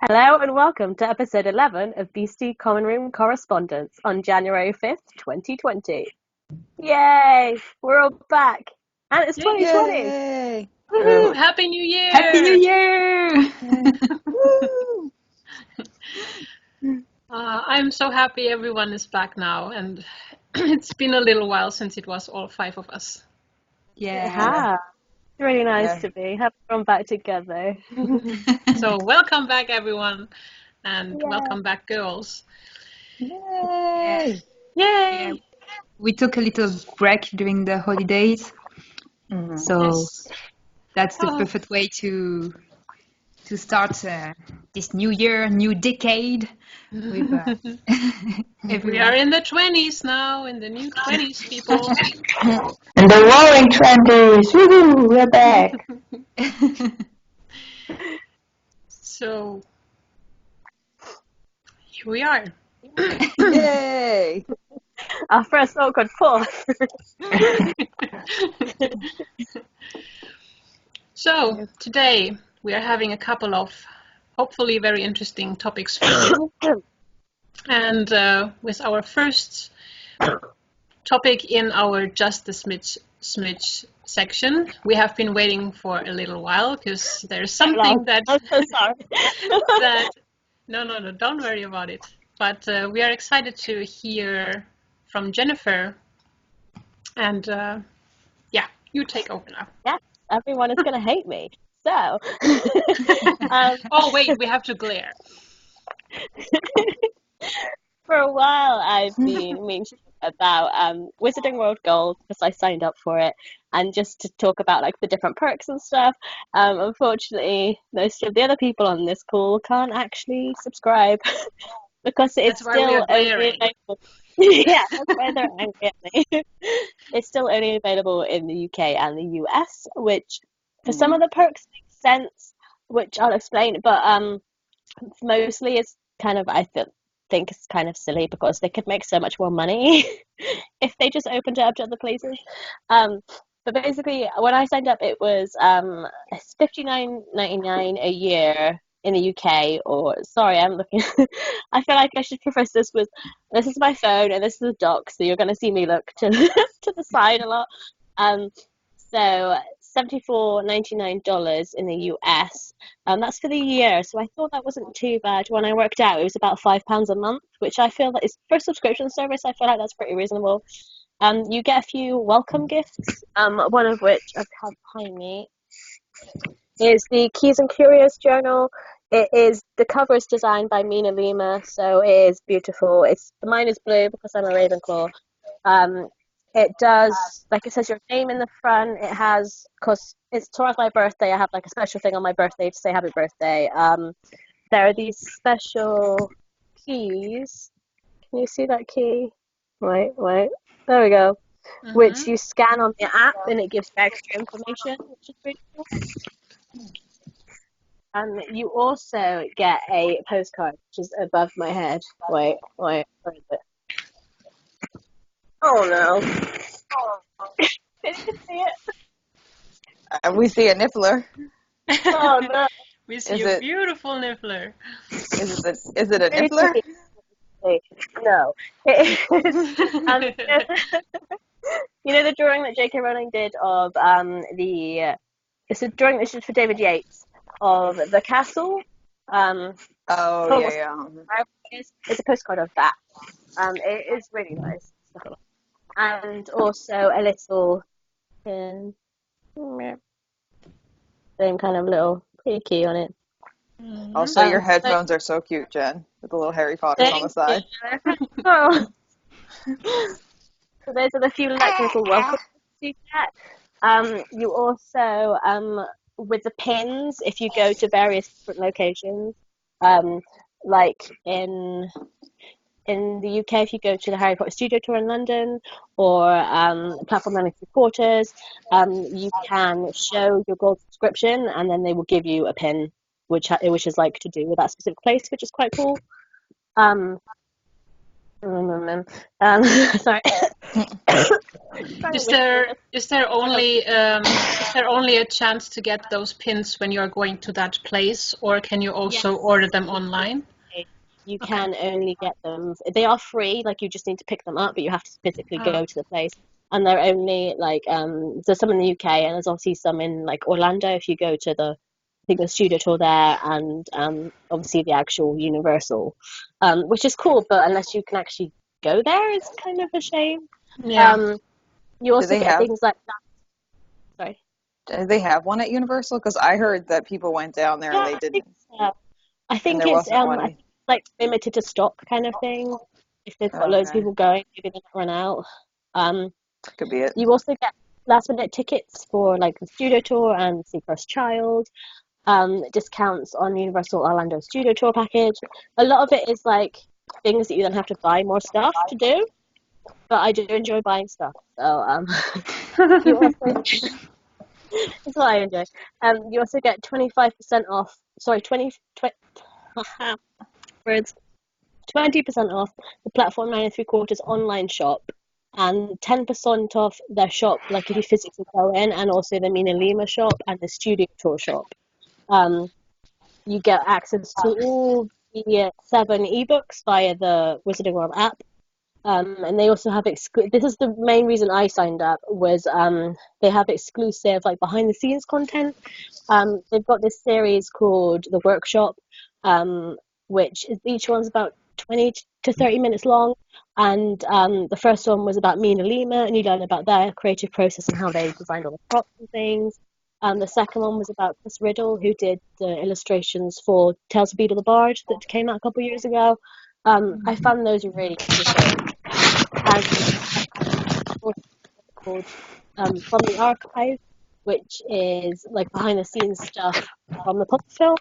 Hello and welcome to episode 11 of Beasty Common Room Correspondence on January 5th, 2020. Yay! We're all back! And it's 2020! Yay! Woohoo! Happy New Year! Happy New Year! I'm so happy everyone is back now, and it's been a little while since it was all five of us. Yeah. It's really nice to be. Have everyone back together. So welcome back everyone, and welcome back girls. Yay! Yay! We took a little break during the holidays, so Yes. that's the perfect way to start this new year, new decade. With, We are in the 20s now, in the new 20s, people. And the roaring 20s, woohoo, we're back. So here we are. Yay! Our first awkward pause. So today we are having a couple of hopefully very interesting topics for you. And with our first topic in our Just a Smidge section, we have been waiting for a little while because there's something that... I'm so sorry. No, don't worry about it. But we are excited to hear from Jennifer. And yeah, you take over now. Yes, everyone is going to hate me. So... Oh, wait, we have to glare. For a while, I've been mentioning about Wizarding World Gold because I signed up for it, and just to talk about like the different perks and stuff. Unfortunately, most of the other people on this call can't actually subscribe because it's That's why we still are only glaring. available. Yeah, that's why they're angry at me. It's still only available in the UK and the US, which for some of the perks makes sense, which I'll explain. But mostly it's kind of think it's kind of silly because they could make so much more money if they just opened it up to other places. But basically, when I signed up, it was it's $59.99 a year in the UK. Or sorry, I'm looking. I feel like I should preface this with this is my phone and this is the dock, so you're going to see me look to to the side a lot. So $74.99 in the US. That's for the year, so I thought that wasn't too bad. When I worked out, it was about £5 a month, which I feel that is for a subscription service. I feel like that's pretty reasonable. You get a few welcome gifts. One of which I have behind me is the Keys and Curios journal. The cover is designed by Mina Lima, so it is beautiful. Mine is blue because I'm a Ravenclaw. It does, like it says your name in the front. It has, because it's towards my birthday, I have like a special thing on my birthday to say happy birthday. There are these special keys. Can you see that key? Wait. There we go. Mm-hmm. Which you scan on the app and it gives extra information, which is pretty cool. And you also get a postcard, which is above my head. Wait, where is it? Oh no. Did you see it? We see a niffler. Oh no. We see a beautiful niffler. Is it a niffler? No. You know the drawing that J.K. Rowling did of it's a drawing that she did for David Yates of the castle. Yeah. It's a postcard of that. It is really nice. And also a little pin. Same kind of little pretty key on it. Also, your headphones are so cute, Jen, with the little Harry Potters on the side. Oh. So those are the few little welcome you get. You also, with the pins, if you go to various different locations, like in the UK, if you go to the Harry Potter Studio Tour in London or Platform 93 Quarters, you can show your gold subscription and then they will give you a pin which is like to do with that specific place, which is quite cool. Sorry. Is there only a chance to get those pins when you're going to that place, or can you also order them online? You can only get them. They are free, like you just need to pick them up, but you have to physically go to the place. And they're only like there's some in the UK, and there's obviously some in like Orlando if you go to the studio tour there, and obviously the actual Universal, which is cool, but unless you can actually go there, it's kind of a shame. Yeah. You also get things like that. Sorry. Do they have one at Universal? Because I heard that people went down there and they didn't. I think it's like limited to stock kind of thing. If they've got loads of people going, maybe they run out. Could be it. You also get last minute tickets for like the studio tour and See First Child. Discounts on Universal Orlando Studio Tour package. A lot of it is like things that you then have to buy more stuff to do. But I do enjoy buying stuff, so you also that's what I enjoy. You also get 25% off. Sorry, 20% off the Platform 9 3/4 online shop, and 10% off their shop. Like if you physically go in, and also the Mina Lima shop and the Studio Tour shop. You get access to all the 7 ebooks via the Wizarding World app. And they also have this is the main reason I signed up, was they have exclusive like behind the scenes content. They've got this series called The Workshop, which each one's about 20 to 30 minutes long, and the first one was about Mina Lima, and you learn about their creative process and how they designed all the props and things. The second one was about Chris Riddle, who did the illustrations for Tales of Beedle the Bard that came out a couple of years ago. I found those really interesting. And called From the Archive, which is like behind the scenes stuff from the puppet films.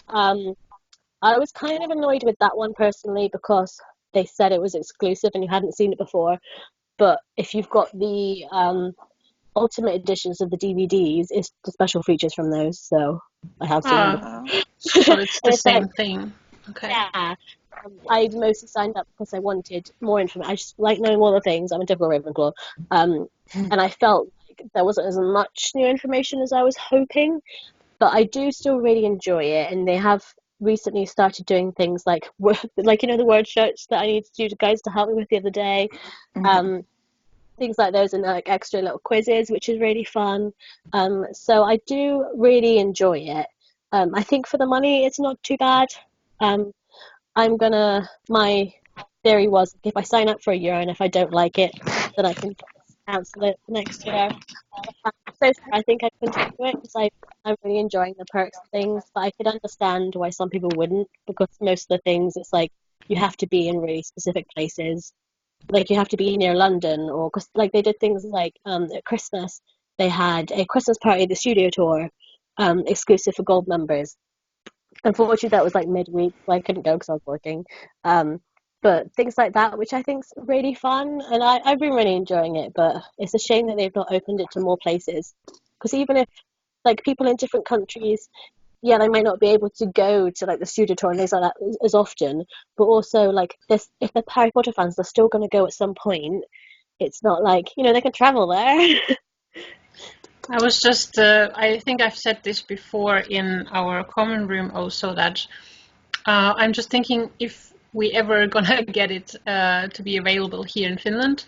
I was kind of annoyed with that one personally because they said it was exclusive and you hadn't seen it before. But if you've got the ultimate editions of the DVDs, it's the special features from those, so I have seen them. So it's the same thing. Okay. Yeah. I mostly signed up because I wanted more information. I just like knowing all the things. I'm a typical Ravenclaw. And I felt like there wasn't as much new information as I was hoping, but I do still really enjoy it. And they have recently started doing things like the word search that I needed you guys to help me with the other day. Things like those, and like extra little quizzes, which is really fun. So I do really enjoy it. I think for the money, it's not too bad. My theory was if I sign up for a year and if I don't like it, then I can cancel it next year. So I think I'd continue it because I'm really enjoying the perks and things, but I could understand why some people wouldn't, because most of the things, it's like you have to be in really specific places. Like you have to be near London, or because like they did things like at Christmas, they had a Christmas party, the studio tour, exclusive for gold members. Unfortunately, that was like midweek, so I couldn't go because I was working. But things like that, which I think's really fun, and I've been really enjoying it. But it's a shame that they've not opened it to more places, because even if like people in different countries, yeah, they might not be able to go to like the studio tour and things like that as often. But also, like this, if they're Harry Potter fans, they're still going to go at some point. It's not like they can travel there. I was just, I think I've said this before in our common room also, that I'm just thinking if we ever gonna get it to be available here in Finland.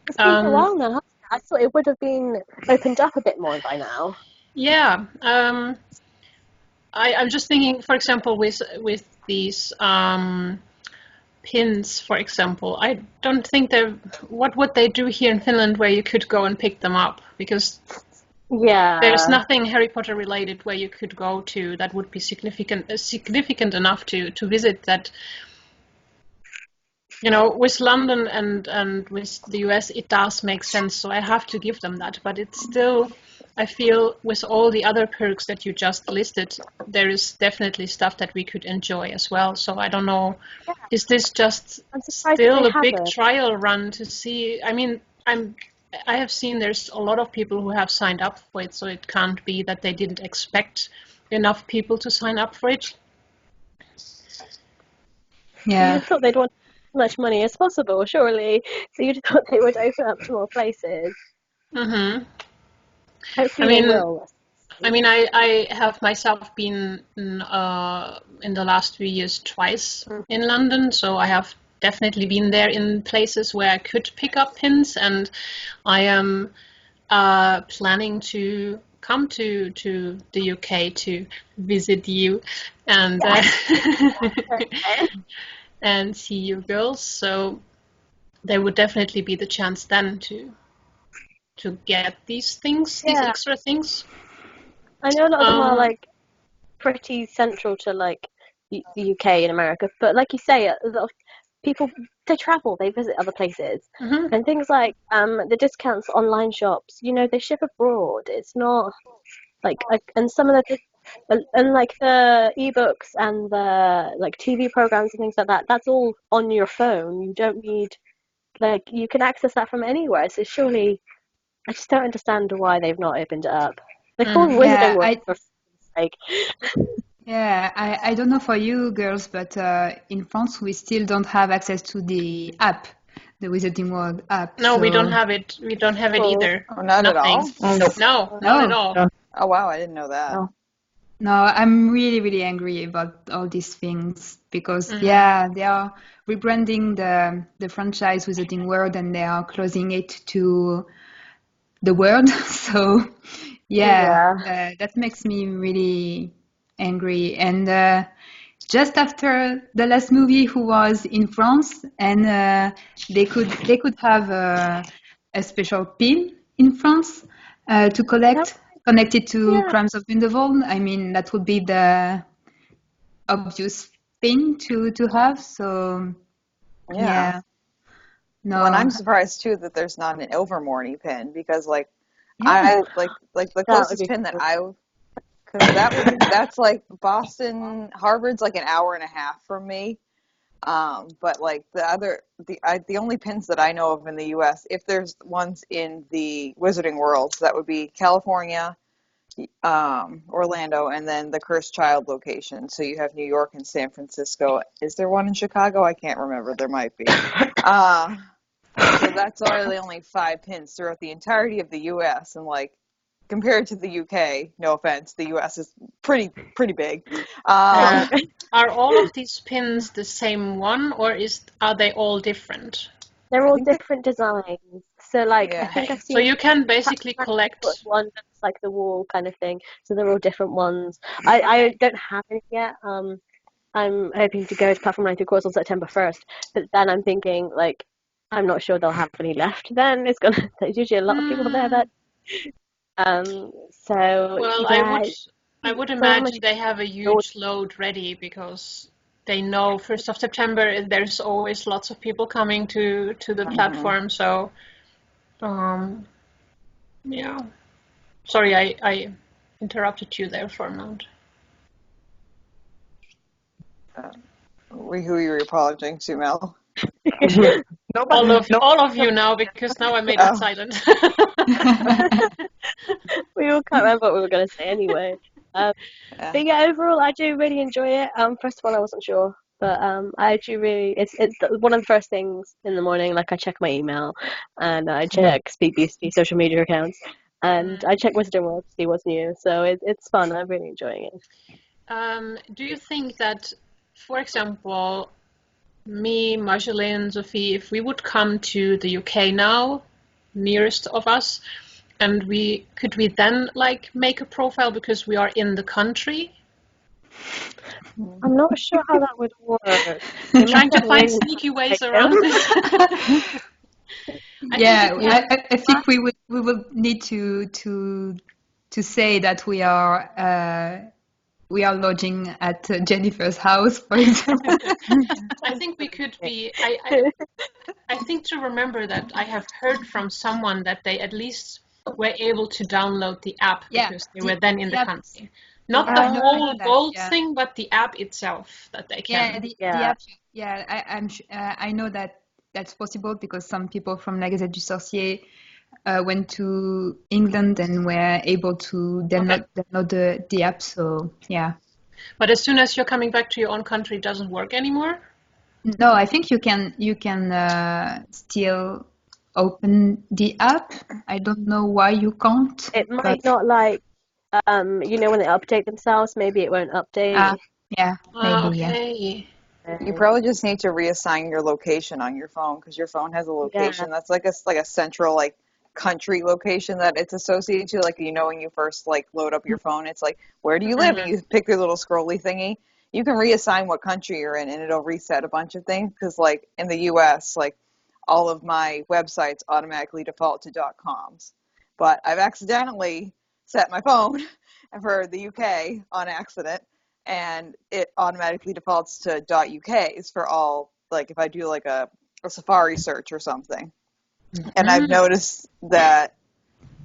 It's been a while now. I thought it would have been opened up a bit more by now. Yeah. I'm just thinking, for example, with these pins, for example, I don't think what would they do here in Finland where you could go and pick them up, because there's nothing Harry Potter related where you could go to that would be significant enough to visit that. With London and with the US, it does make sense, so I have to give them that. But it's still, I feel, with all the other perks that you just listed, there is definitely stuff that we could enjoy as well. So I don't know, is this just still a big trial run to see? I mean, I have seen there's a lot of people who have signed up for it, so it can't be that they didn't expect enough people to sign up for it. Yeah. I thought they'd want much money as possible, surely. So you'd thought they would open up to more places. Mm-hmm. Hopefully they will. I have myself been in the last few years twice in London, so I have definitely been there in places where I could pick up pins, and I am planning to come to the UK to visit you and and see you girls. So there would definitely be the chance then to get these things, these extra things. I know a lot of them are like pretty central to like the UK and America, but like you say, a lot of people, they travel, they visit other places, and things like the discounts online shops, you know, they ship abroad. It's not like and some of the and like the ebooks and the like TV programs and things like that, that's all on your phone. You don't need, like, you can access that from anywhere. So surely, I just don't understand why they've not opened it up. They're called Wizarding World, for sake. Yeah, I don't know for you girls, but in France we still don't have access to the app, the Wizarding World app. No, we don't have it. We don't have it either. Oh, not at all? No, not at all. Oh, wow, I didn't know that. No, I'm really, really angry about all these things because, they are rebranding the franchise Wizarding World and they are closing it to the world. So, that makes me really angry. And just after the last movie, who was in France, and they could have a special pin in France to collect. Connected to Crimes of Grindelwald, I mean, that would be the obvious thing to have. So, No. And I'm surprised too that there's not an Ilvermorny pin because, I like the closest pin that because that's like Boston Harvard's like an hour and a half from me. But like the only pins that I know of in the U.S., if there's ones in the Wizarding World, that would be California, Orlando, and then the Cursed Child location. So you have New York and San Francisco. Is there one in Chicago? I can't remember. There might be. So that's really only 5 pins throughout the entirety of the U.S. And like compared to the UK, no offense, the US is pretty big. Are all of these pins the same one, or are they all different? They're all different designs. So like I think I've seen. So you can basically collect one that's like the wall kind of thing. So they're all different ones. I don't have it yet. I'm hoping to go to Platform 93 course on September 1st, but then I'm thinking like I'm not sure they'll have any left. Then there's usually a lot of people there that. I would imagine they have a huge load ready because they know 1st of September there's always lots of people coming to the platform. So, Sorry, I interrupted you there for a moment. Who are you apologizing to, Mel? All of you now, because now I made it silent. We all can't remember what we were going to say anyway. But yeah, overall, I do really enjoy it. First of all, I wasn't sure, but I do really. It's one of the first things in the morning. Like I check my email, and I check SpeakBeasty social media accounts, and I check Wizarding World to see what's new. So it's fun. I'm really enjoying it. Do you think that, for example, me, Marjolaine, Sophie, if we would come to the UK now, nearest of us, and could we then like make a profile because we are in the country? I'm not sure how that would work. I'm trying to find sneaky ways around this. I think we will need to say that we are lodging at Jennifer's house, for example. I think we could be. I think to remember that I have heard from someone that they at least were able to download the app because they were then in the country. Not the whole gold thing, but the app itself that they can. The app. Yeah, I know that that's possible because some people from La Gazette du Sorcier went to England and were able to download the app. So yeah. But as soon as you're coming back to your own country, it doesn't work anymore? No, I think you can still open the app. I don't know why you can't. It might not like when they update themselves, maybe it won't update. Yeah, maybe, okay. You probably just need to reassign your location on your phone because your phone has a location that's like a central like country location that it's associated to. Like when you first like load up your phone, it's like, where do you live? And you pick your little scrolly thingy. You can reassign what country you're in, and it'll reset a bunch of things. Because like in the U.S., like all of my websites automatically default to .coms, but I've accidentally set my phone for the UK on accident. And it automatically defaults to .uk's for all, like if I do like a Safari search or something. And I've noticed that,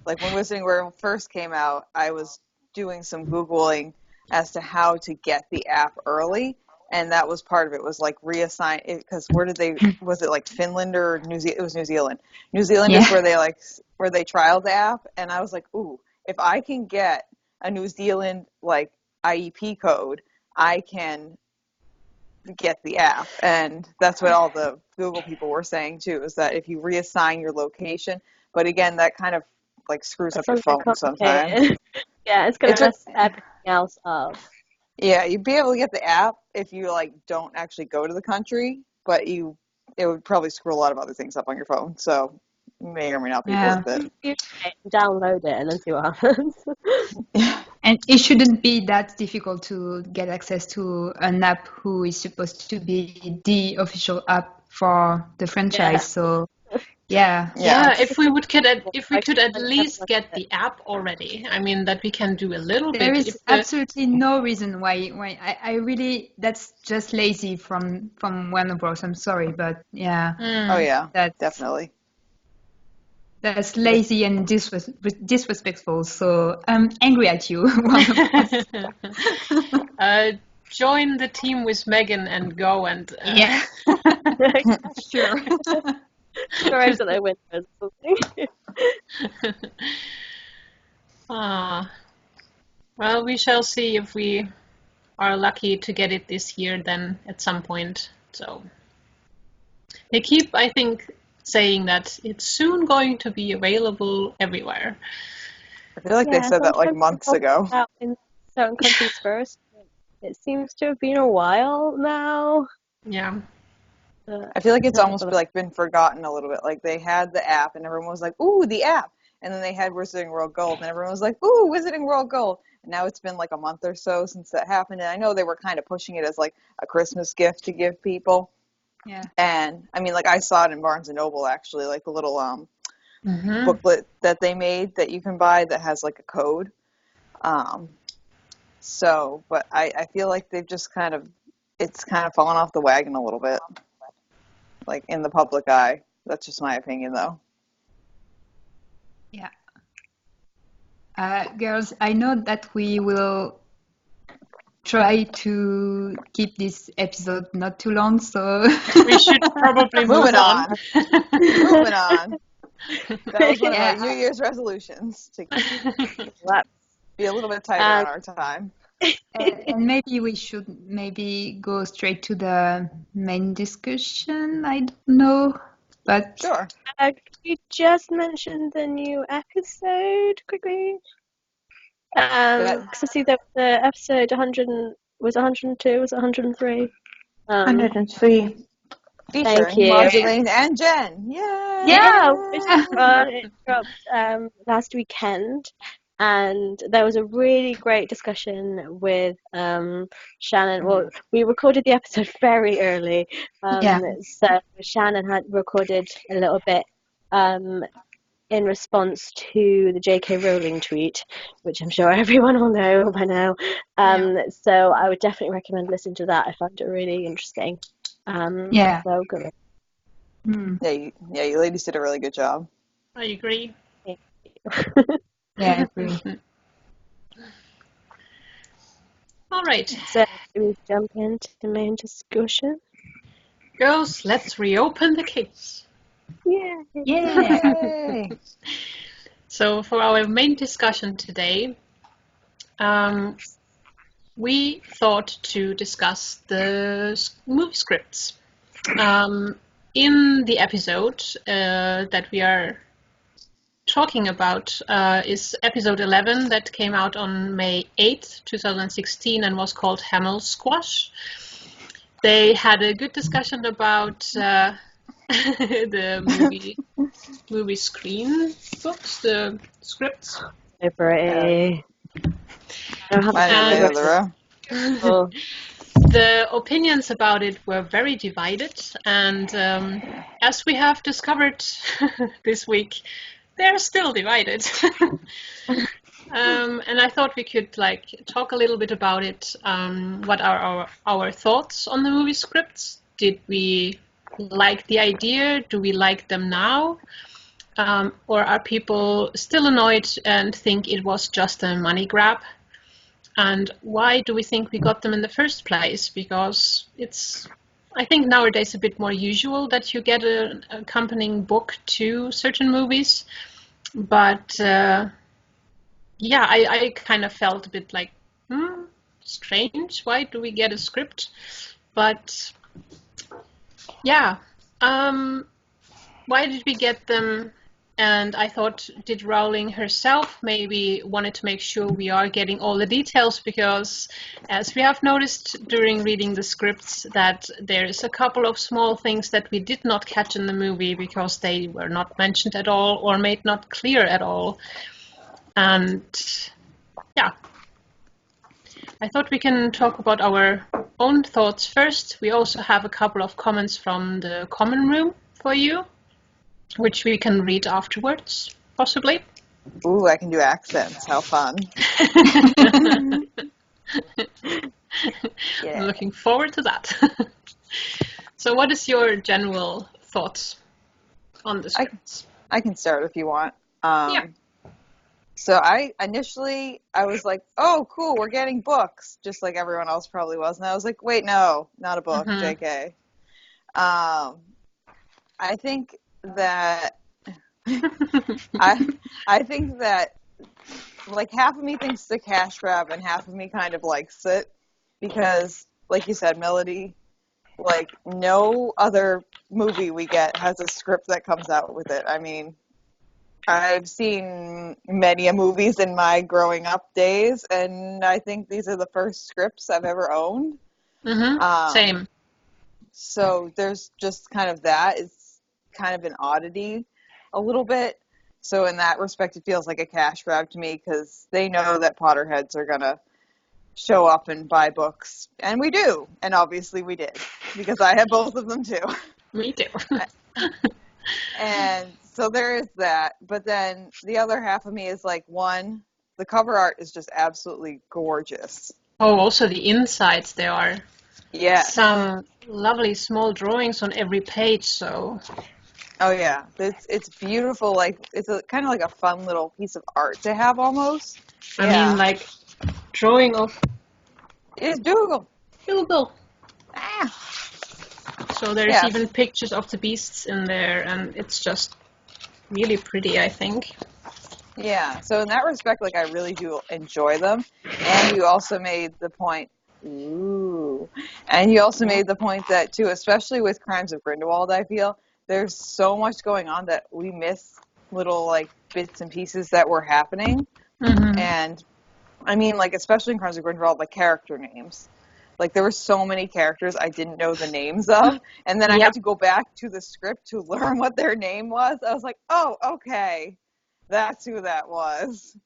like when Wizarding World first came out, I was doing some Googling as to how to get the app early. And that was part of it, was like reassign it, because was it like Finland or New Zealand? It was New Zealand. New Zealand is where they trialed the app. And I was like, ooh, if I can get a New Zealand like IEP code, I can get the app. And that's what all the Google people were saying too, is that if you reassign your location, but again, that kind of like screws up your phone sometimes. Yeah, it's going to mess everything else up. Yeah, you'd be able to get the app if you like don't actually go to the country, but it would probably screw a lot of other things up on your phone. So may or may not be worth it. You download it and then see what happens. And it shouldn't be that difficult to get access to an app who is supposed to be the official app for the franchise. So if we could at least get the app already. I mean, that we can do a little bit. There is absolutely no reason why I really, that's just lazy from Warner Bros. I'm sorry, but yeah. Oh yeah, that's definitely. That's lazy and disrespectful. So I'm angry at you. Join the team with Megan and go and sure. Or so they win or something. Well, we shall see if we are lucky to get it this year then at some point. So they keep, I think, saying that it's soon going to be available everywhere. I feel like they said that like months ago. In certain countries first. It seems to have been a while now. Yeah. I feel like it's almost like been forgotten a little bit. Like they had the app and everyone was like, ooh, the app. And then they had Wizarding World Gold and everyone was like, ooh, Wizarding World Gold. And now it's been like a month or so since that happened. And I know they were kind of pushing it as like a Christmas gift to give people. Yeah. And I mean, like I saw it in Barnes & Noble actually, like a little booklet that they made that you can buy that has like a code. But I feel like they've just it's kind of fallen off the wagon a little bit. Like in the public eye. That's just my opinion though. Yeah. Girls, I know that we will try to keep this episode not too long, so we should probably move on. Moving on. That was one of our New Year's resolutions to be a little bit tighter on our time. And maybe we should go straight to the main discussion. I don't know, but sure. Could you just mention the new episode quickly? Because I see that the episode 100 was 102, was it 103? 103. Featuring Marjolaine and Jen. Yay! Yeah, it dropped last weekend. And there was a really great discussion with Shannon. Well, we recorded the episode very early. So Shannon had recorded a little bit in response to the J.K. Rowling tweet, which I'm sure everyone will know by now. So I would definitely recommend listening to that. I found it really interesting. So good. Yeah, you ladies did a really good job. I agree. Thank you. Yeah, I agree. All right. So we jump into the main discussion. Girls, let's reopen the case. Yay! So for our main discussion today, we thought to discuss the movie scripts In the episode that we are talking about is episode 11 that came out on May 8th, 2016 and was called Hamel Squash. They had a good discussion about the movie screen books, the scripts. Library. The opinions about it were very divided, and as we have discovered this week, they're still divided. And I thought we could talk a little bit about it. What are our thoughts on the movie scripts? Did we like the idea? Do we like them now? Or are people still annoyed and think it was just a money grab? And why do we think we got them in the first place? Because it's, I think nowadays a bit more usual that you get an accompanying book to certain movies. But I kind of felt a bit like, strange. Why do we get a script? But why did we get them? And I thought, did Rowling herself maybe wanted to make sure we are getting all the details? Because as we have noticed during reading the scripts, that there's a couple of small things that we did not catch in the movie because they were not mentioned at all or made not clear at all. And I thought we can talk about our own thoughts first. We also have a couple of comments from the common room for you, which we can read afterwards, possibly. Ooh, I can do accents. How fun. I'm looking forward to that. So what is your general thoughts on the scripts? I can start if you want. So I was like, oh, cool, we're getting books, just like everyone else probably was. And I was like, wait, no, not a book, JK. I think that I think that half of me thinks it's a cash grab and half of me kind of likes it because, like you said, Melody, no other movie we get has a script that comes out with it. I mean, I've seen many movies in my growing up days, and I think these are the first scripts I've ever owned. Same. So there's just kind of that. It's kind of an oddity a little bit. So in that respect, it feels like a cash grab to me because they know that Potterheads are going to show up and buy books. And we do. And obviously we did because I have both of them too. Me too. And so there is that. But then the other half of me is one, the cover art is just absolutely gorgeous. Oh, also the insides, there are some lovely small drawings on every page. So. Oh yeah, it's beautiful. It's a kind of like a fun little piece of art to have almost. I mean, drawing of. It's Dougal. Dougal. So there's even pictures of the beasts in there, and it's just really pretty, I think. Yeah. So in that respect, I really do enjoy them. And you also made the point. Ooh. And you also made the point that too, especially with Crimes of Grindelwald, I feel. There's so much going on that we miss little bits and pieces that were happening. And I mean especially in Crimes of Grindelwald, character names. There were so many characters I didn't know the names of. And then I had to go back to the script to learn what their name was. I was like, oh, okay. That's who that was.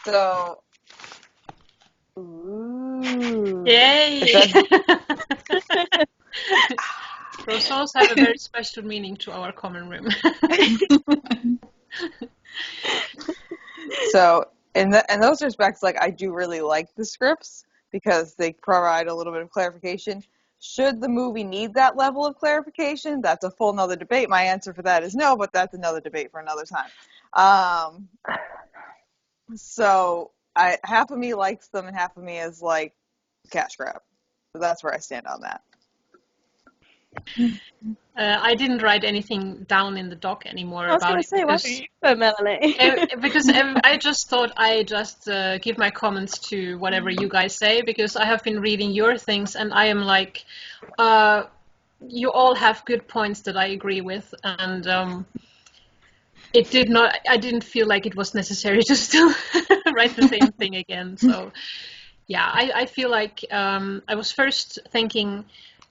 So ooh. Yay! Croissants have a very special meaning to our common room. So in those respects, I do really like the scripts because they provide a little bit of clarification. Should the movie need that level of clarification? That's a full nother debate. My answer for that is no, but that's another debate for another time. So half of me likes them and half of me is cash grab. So that's where I stand on that. I didn't write anything down in the doc anymore about it. I was going to say, what's Melanie? Because I just thought I just give my comments to whatever you guys say, because I have been reading your things and I am like, you all have good points that I agree with, and I didn't feel like it was necessary to still write the same thing again. So yeah, I feel like I was first thinking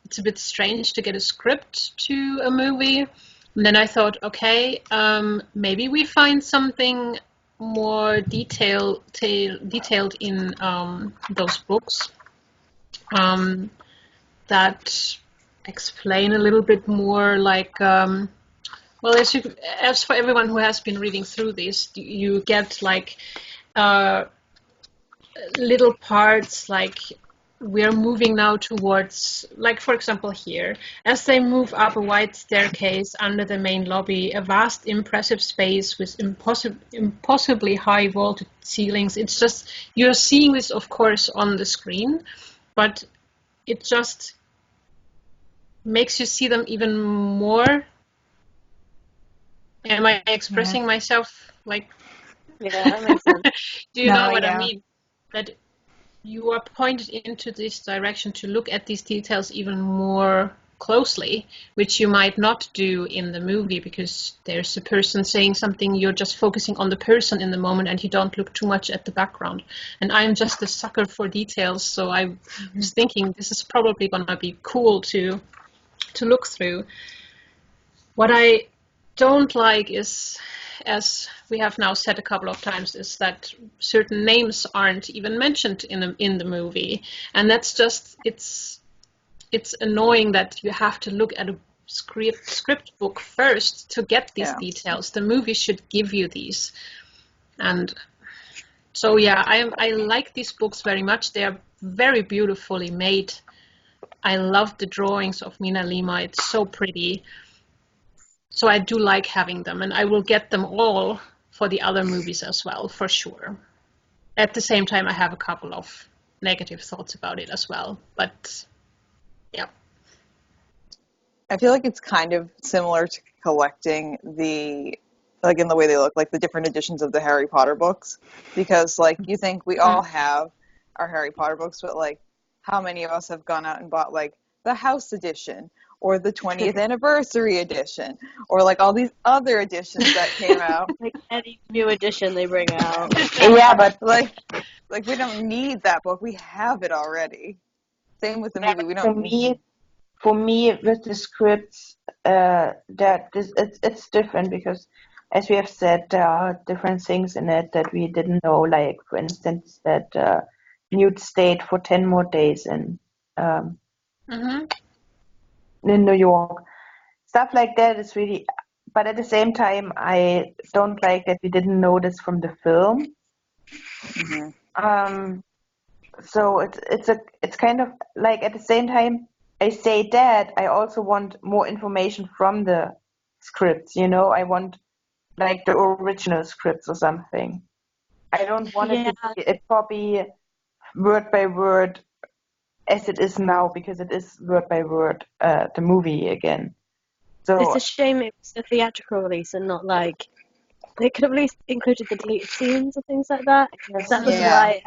it's a bit strange to get a script to a movie. And then I thought, okay, maybe we find something more detailed in those books that explain a little bit more, like, well, as for everyone who has been reading through this, you get like little parts, like we're moving now towards, like, for example, here, as they move up a wide staircase under the main lobby, a vast, impressive space with impossibly high vaulted ceilings. It's just, you're seeing this, of course, on the screen, but it just makes you see them even more. Am I expressing myself like? Yeah, that makes sense. Do you know what I mean? That you are pointed into this direction to look at these details even more closely, which you might not do in the movie because there's a person saying something, you're just focusing on the person in the moment and you don't look too much at the background. And I'm just a sucker for details, so I was thinking this is probably going to be cool to look through. What I don't like is, as we have now said a couple of times, is that certain names aren't even mentioned in the movie, and that's just, it's annoying that you have to look at a script book first to get these details. The movie should give you these, and so yeah, I like these books very much. They are very beautifully made. I love the drawings of Mina Lima. It's so pretty. So I do like having them, and I will get them all for the other movies as well, for sure. At the same time, I have a couple of negative thoughts about it as well, but yeah. I feel like it's kind of similar to collecting like in the way they look, like the different editions of the Harry Potter books, because like you think we all have our Harry Potter books, but like how many of us have gone out and bought like the house edition or the 20th anniversary edition, or like all these other editions that came out. Like any new edition they bring out. Yeah, but like we don't need that book. We have it already. Same with the movie. We don't need. For me, with the scripts, it's different because, as we have said, there are different things in it that we didn't know. Like, for instance, that Newt stayed for 10 more days in New York. Stuff like that is really, but at the same time, I don't like that we didn't know this from the film. So it's kind of like, at the same time, I say that I also want more information from the scripts. I want like the original scripts or something. I don't want it to be a copy word by word as it is now, because it is word by word the movie again. So it's a shame it was a theatrical release and not like, they could have at least included the deleted scenes and things like that. That was why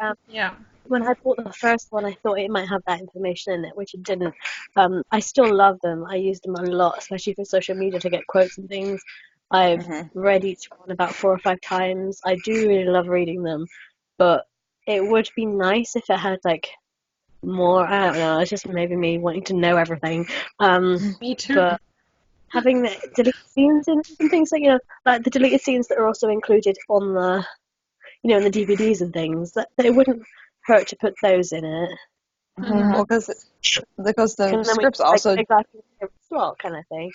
when I bought the first one, I thought it might have that information in it, which it didn't. I still love them. I use them a lot, especially for social media, to get quotes and things. I've read each one about 4 or 5 times. I do really love reading them, but it would be nice if it had like more. I don't know. It's just maybe me wanting to know everything. Me too. But having the deleted scenes in and things like, like the deleted scenes that are also included on the, in the DVDs and things, that it wouldn't hurt to put those in it. Well, because the scripts also exactly slot kind of thing.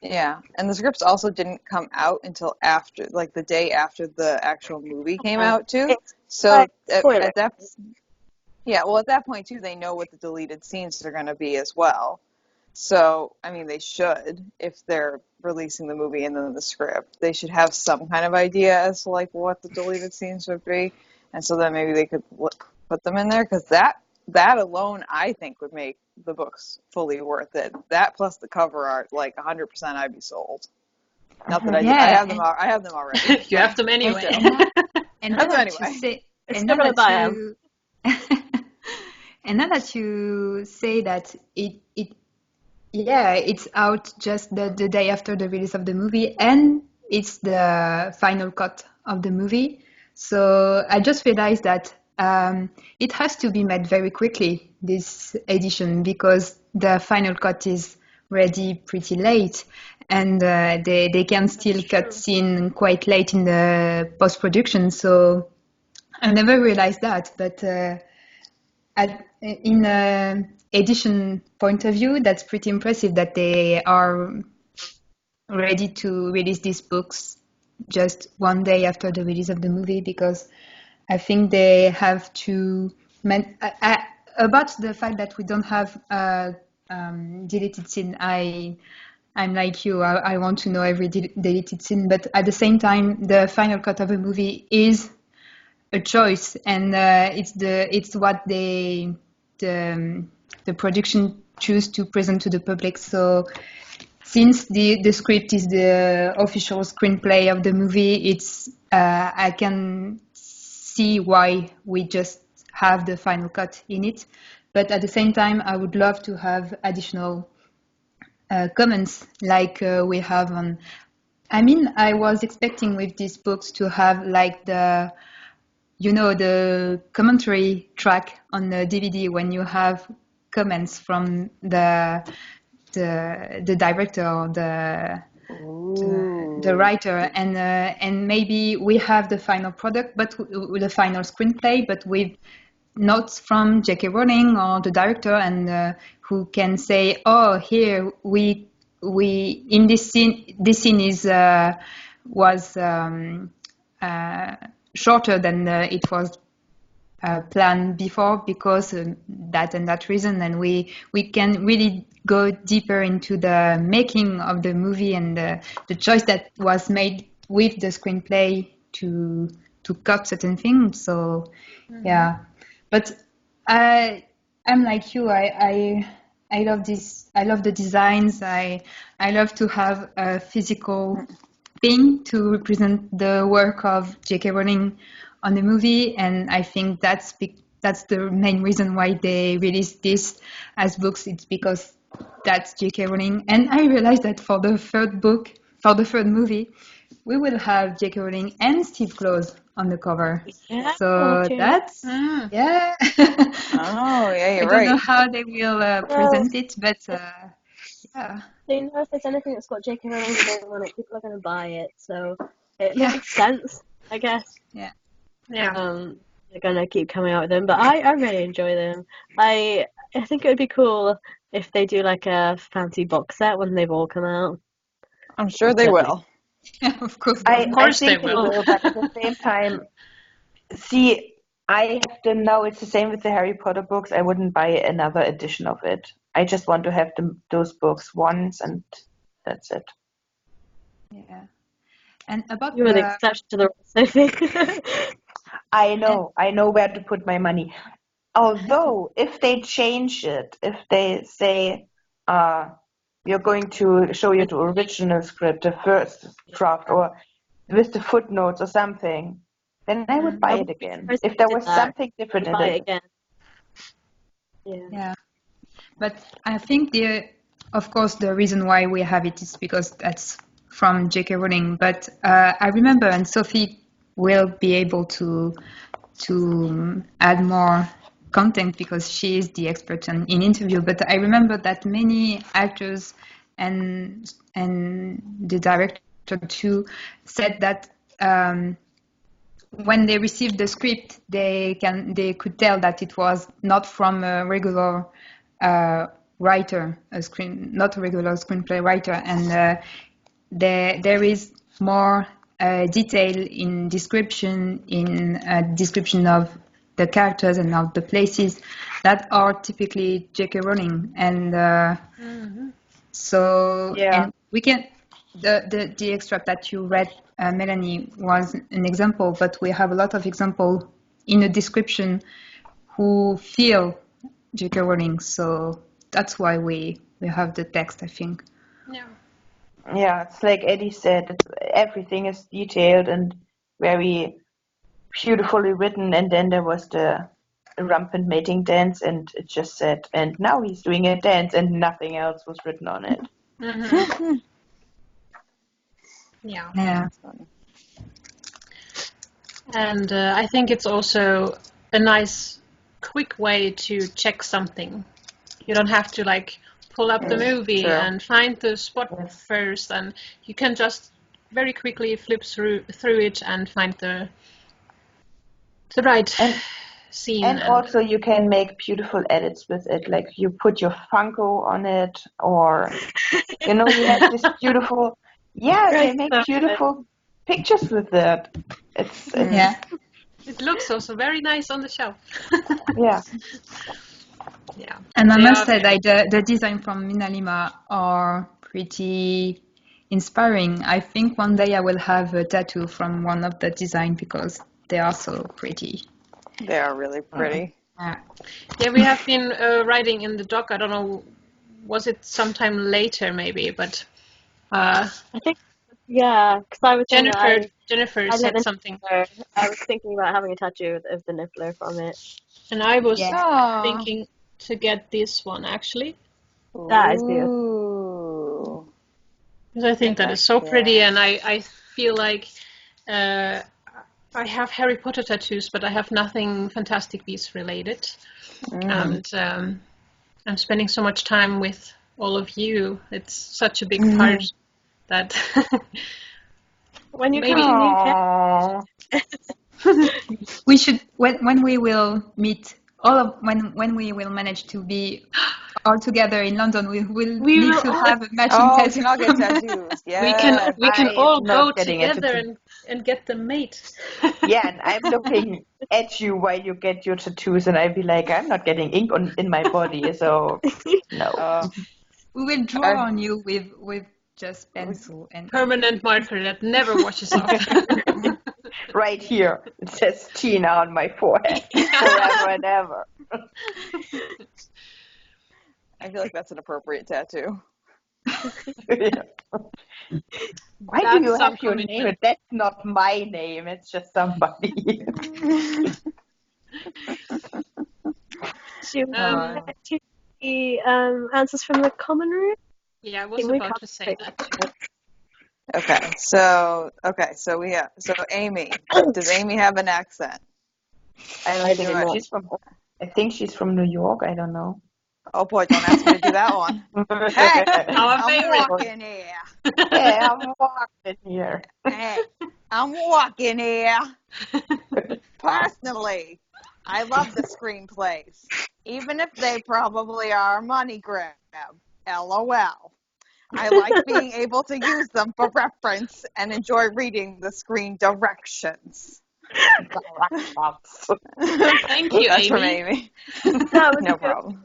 Yeah, and the scripts also didn't come out until after, like the day after the actual movie came out too. So at that, at that point too, they know what the deleted scenes are going to be as well. So I mean, they should, if they're releasing the movie and then the script, they should have some kind of idea as to like what the deleted scenes would be, and so then maybe they could put them in there, because that alone, I think, would make the books fully worth it. That plus the cover art, like 100%, I'd be sold. Not that I have them. I have them already. You have them anyway. And now that you say, and now that you say that it's out just the day after the release of the movie, and it's the final cut of the movie. So I just realized that it has to be made very quickly, this edition, because the final cut is ready pretty late, and they can still cut scene quite late in the post-production. So I never realized that, but in edition point of view, that's pretty impressive that they are ready to release these books just one day after the release of the movie, because I think they have to about the fact that we don't have deleted scene. I'm like you. I want to know every deleted scene, but at the same time, the final cut of a movie is a choice, and it's what the production choose to present to the public. So since the script is the official screenplay of the movie, it's I can see why we just have the final cut in it. But at the same time, I would love to have additional comments like we have on. I mean, I was expecting with these books to have like the commentary track on the DVD, when you have comments from the director or the writer, and maybe we have the final product, but with the final screenplay, but with notes from J.K. Rowling or the director, and who can say, oh, here we in this scene was shorter than it was planned before, because that and that reason, and we can really go deeper into the making of the movie and the choice that was made with the screenplay to cut certain things. So yeah, but I'm like you. I love this. I love the designs. I love to have a physical thing to represent the work of J.K. Rowling on the movie, and I think that's the main reason why they released this as books. It's because that's J.K. Rowling, and I realized that for the third movie, we will have J.K. Rowling and Steve Kloves on the cover. Yeah, so that's yeah. Oh yeah, you're right. I don't know how they will present it, but yeah. So if there's anything that's got J.K. Rowling name on it, people are going to buy it. So it makes sense, I guess. Yeah. They're going to keep coming out with them, but I really enjoy them. I think it would be cool if they do like a fancy box set when they've all come out. I'm sure they will. Yeah, of course. Of course they will. But at the same time, see, I have to know it's the same with the Harry Potter books. I wouldn't buy another edition of it. I just want to have those books once, and that's it. Yeah. And about You're the exception to the rule, Sophie. I know where to put my money. Although, if they change it, if they say, we're going to show you the original script, the first draft, or with the footnotes or something, then I would buy it again. If there was something different in it. Again. Yeah. But I think of course, the reason why we have it is because that's from J.K. Rowling. But I remember, and Sophie will be able to add more content because she is the expert in interview. But I remember that many actors and the director too said that when they received the script, they could tell that it was not from a regular writer, not a regular screenplay writer, and there is more detail in description of the characters and of the places that are typically J.K. Rowling, and so and we can the extract that you read, Melanie, was an example, but we have a lot of examples in the description who feel J.K. Rowling, so that's why we have the text, I think. Yeah. Yeah, it's like Eddie said, everything is detailed and very beautifully written, and then there was the rampant mating dance, and it just said, and now he's doing a dance, and nothing else was written on it. Mm-hmm. Yeah. Yeah. And I think it's also a nice, quick way to check something. You don't have to like pull up the movie and find the spot first, and you can just very quickly flip through it and find the right scene. And also you can make beautiful edits with it, like you put your Funko on it, or you know, you have this beautiful, they make beautiful pictures with it. It's It looks also very nice on the shelf. Yeah. Yeah. And I must say that the design from Minalima are pretty inspiring. I think one day I will have a tattoo from one of the design because they are so pretty. They are really pretty. Yeah, we have been writing in the doc. I don't know, was it sometime later maybe, but I think, because I was Jennifer said something. I was thinking about having a tattoo of the niffler from it. And I was thinking to get this one actually. That is beautiful. Because I think that is so pretty, and I feel like I have Harry Potter tattoos, but I have nothing Fantastic Beasts related. And I'm spending so much time with all of you. It's such a big part that when you come we should when we will meet when we will manage to be all together in London, we will need to have a matching tattoo. We can all get tattoos. Yeah. We can all go together and get them made. Yeah, and I'm looking at you while you get your tattoos, and I'll be like, I'm not getting ink in my body, so no. We will draw on you with just pencil and permanent marker that never washes off. Right here, it says Tina on my forehead forever and ever. I feel like that's an appropriate tattoo. Why do you have your name? That's not my name. It's just somebody. Should we get to the answers from the common room? Yeah, I was about to say that. Okay, so Amy, does Amy have an accent? I think she's from New York. I don't know. Oh boy, don't ask me to do that one. Hey, I'm walking here. Yeah, I'm walking here. Hey, I'm walking here. Personally, I love the screenplays, even if they probably are a money grab. LOL. I like being able to use them for reference and enjoy reading the screen directions. Thank you, That's Amy. from Amy. No problem.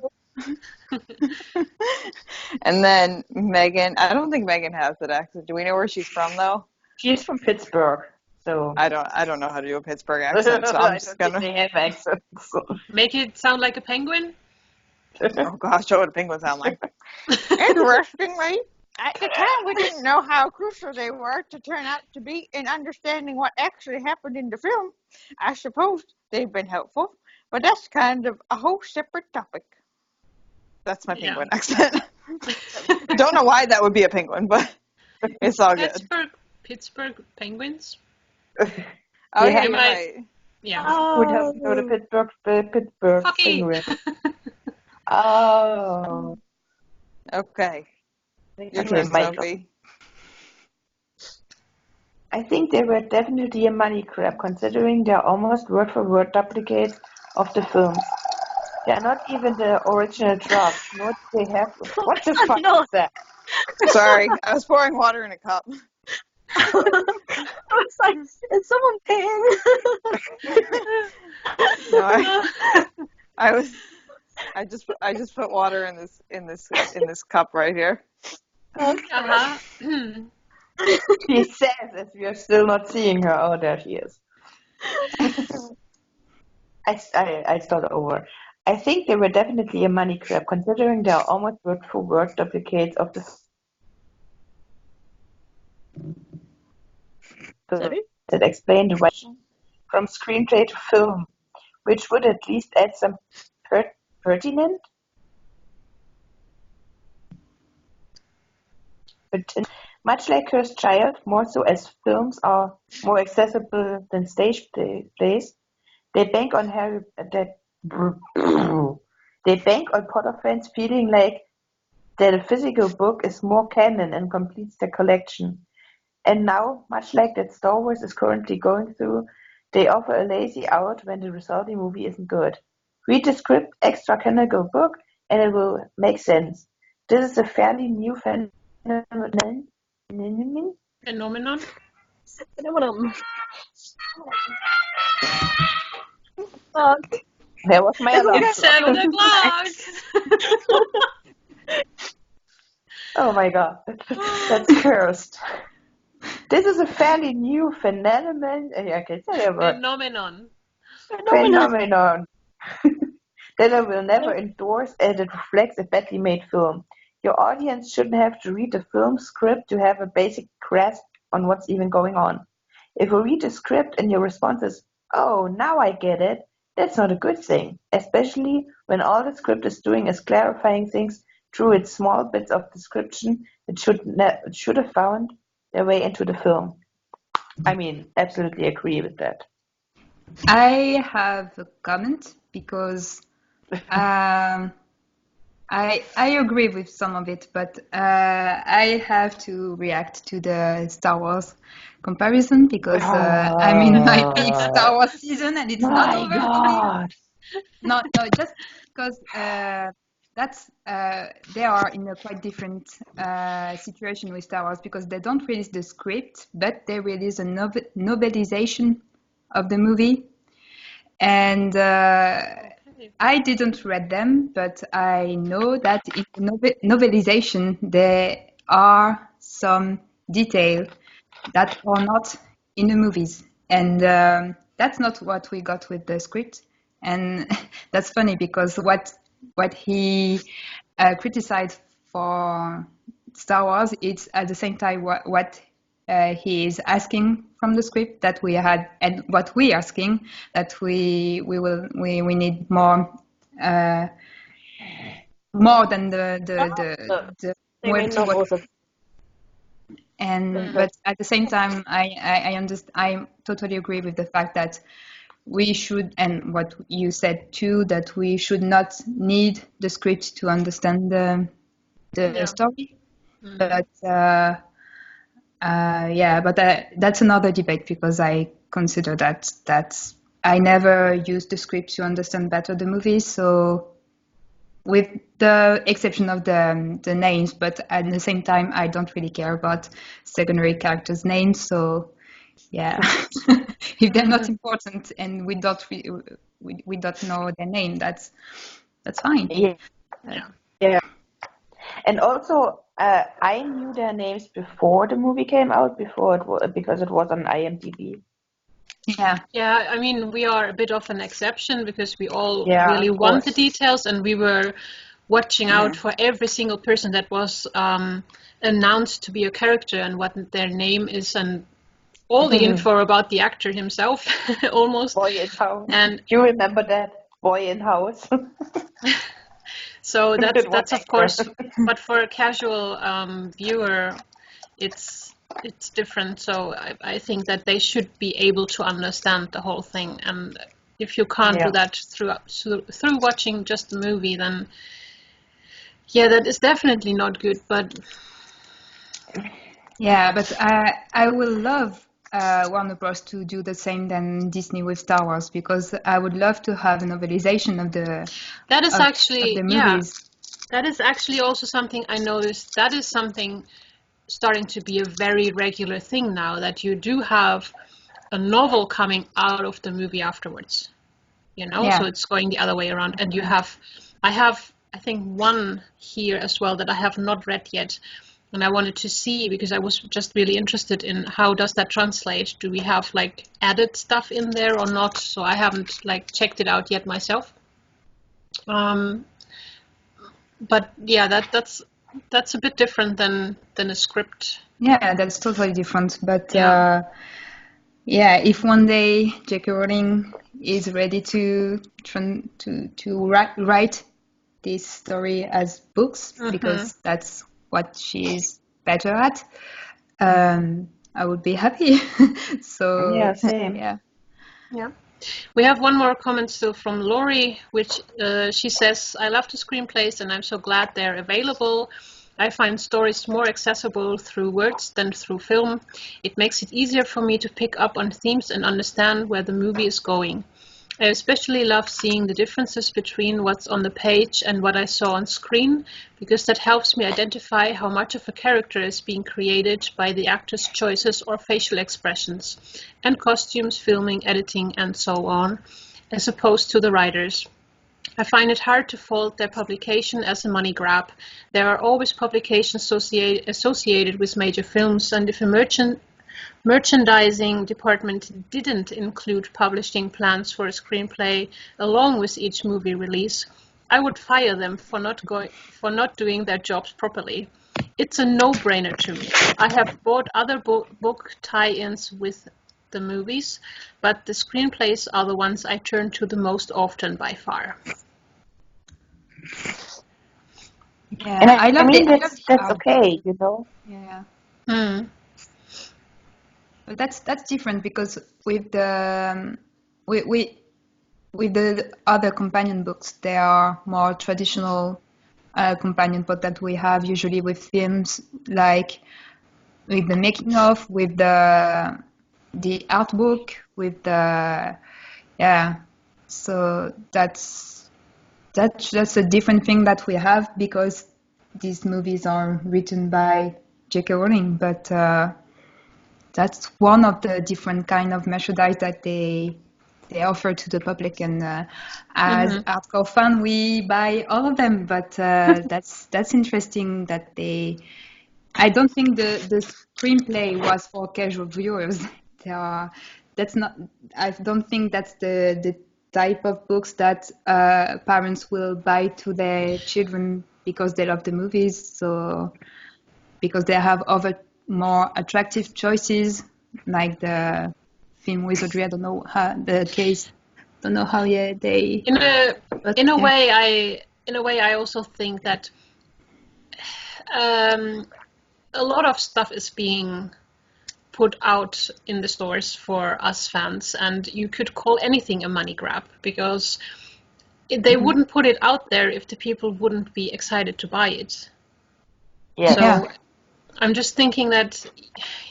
And then Megan, I don't think Megan has that accent. Do we know where she's from though? She's from Pittsburgh, so I don't know how to do a Pittsburgh accent, so I'm just gonna have accents. Make it sound like a penguin. Oh gosh, what would a penguin sound like? Interestingly, at the time we didn't know how crucial they were to turn out to be in understanding what actually happened in the film. I suppose they've been helpful, but that's kind of a whole separate topic. That's my penguin accent. Don't know why that would be a penguin, but it's all good. Pittsburgh Penguins? Oh, yeah, you're right. Yeah. Would have to go to Pittsburgh Penguin. Oh. Okay. Your turn, Sophie. I think they were definitely a money grab, considering they're almost word-for-word duplicates of the films. They're not even the original draft, nor do they have... What the fuck is that? Sorry, I was pouring water in a cup. I was like, is someone peeing? No, I just put water in this cup right here. Uh-huh. She says, as we are still not seeing her. Oh, there she is. I start over. I think they were definitely a money grab, considering they are almost word-for-word duplicates of the film that explain the direction from screenplay to film, which would at least add some pertinent. But much like Cursed Child, more so as films are more accessible than stage plays, they bank on they bank on Potter fans feeling like that a physical book is more canon and completes their collection. And now, much like that Star Wars is currently going through, they offer a lazy out when the resulting movie isn't good. Read the script, extra canonical book, and it will make sense. This is a fairly new phenomenon. Phenomenon? There was my alarm. It's 7 o'clock! Oh my god, that's cursed. This is a fairly new phenomenon. I can say a word. Phenomenon. Phenomenon. That I will never endorse as it reflects a badly made film. Your audience shouldn't have to read the film script to have a basic grasp on what's even going on. If you read the script and your response is, "Oh, now I get it," that's not a good thing, especially when all the script is doing is clarifying things through its small bits of description that should have found their way into the film. I mean, absolutely agree with that. I have a comment because I agree with some of it, but I have to react to the Star Wars comparison because I'm in my big Star Wars season and it's not over for me. No, just because they are in a quite different situation with Star Wars because they don't release the script, but they release a novelization of the movie, and I didn't read them, but I know that in the novelization there are some details that are not in the movies, and that's not what we got with the script. And that's funny because what he criticized for Star Wars, it's at the same time what he is asking from the script that we had, and what we asking that we need more than the web to watch. And but at the same time, I understand. I totally agree with the fact that we should, and what you said too, that we should not need the script to understand the story. But that's another debate because I consider that I never used the script to understand better the movie. So, with the exception of the names, but at the same time, I don't really care about secondary characters' names. So, yeah, if they're not important and we don't know their name, that's fine. Yeah. And also, I knew their names before the movie came out, because it was on IMDb. Yeah, I mean, we are a bit of an exception because we all really want the details, and we were watching out for every single person that was announced to be a character and what their name is, and all the info about the actor himself, almost. Boy in House. And do you remember that? Boy in House. So that's of course, but for a casual viewer, it's different. So I think that they should be able to understand the whole thing. And if you can't do that through watching just the movie, then that is definitely not good. But I will love Warner Bros. To do the same than Disney with Star Wars, because I would love to have a novelization of the movies. That is actually also something I noticed. That is something starting to be a very regular thing now, that you do have a novel coming out of the movie afterwards. So it's going the other way around. And I have I think one here as well that I have not read yet. And I wanted to see, because I was just really interested in how does that translate? Do we have added stuff in there or not? So I haven't checked it out yet myself. But yeah, that's a bit different than a script. Yeah, that's totally different. But Yeah. if one day J.K. Rowling is ready to write this story as books, because that's what she's better at, I would be happy. So Yeah, same. Yeah. We have one more comment still from Lori, which she says, I love the screenplays and I'm so glad they're available. I find stories more accessible through words than through film. It makes it easier for me to pick up on themes and understand where the movie is going. I especially love seeing the differences between what's on the page and what I saw on screen, because that helps me identify how much of a character is being created by the actor's choices or facial expressions, and costumes, filming, editing, and so on, as opposed to the writers. I find it hard to fault their publication as a money grab. There are always publications associated with major films, and if a merchandising department didn't include publishing plans for a screenplay along with each movie release, I would fire them for not doing their jobs properly. It's a no-brainer to me. I have bought other book tie-ins with the movies, but the screenplays are the ones I turn to the most often by far. Yeah, And I love that's okay, you know. Yeah. But that's different, because with the with the other companion books, they are more traditional companion books that we have usually with films, like with the making of, with the art book, with the So that's a different thing that we have, because these movies are written by J.K. Rowling, but that's one of the different kind of merchandise that they offer to the public, and as hardcore fan, we buy all of them. But that's interesting that they. I don't think the screenplay was for casual viewers. That's not. I don't think that's the type of books that parents will buy to their children because they love the movies. So because they have other more attractive choices, like the film wizardry. I don't know how the case. Don't know how they. In a way, I also think that a lot of stuff is being put out in the stores for us fans, and you could call anything a money grab, because they wouldn't put it out there if the people wouldn't be excited to buy it. So I'm just thinking that,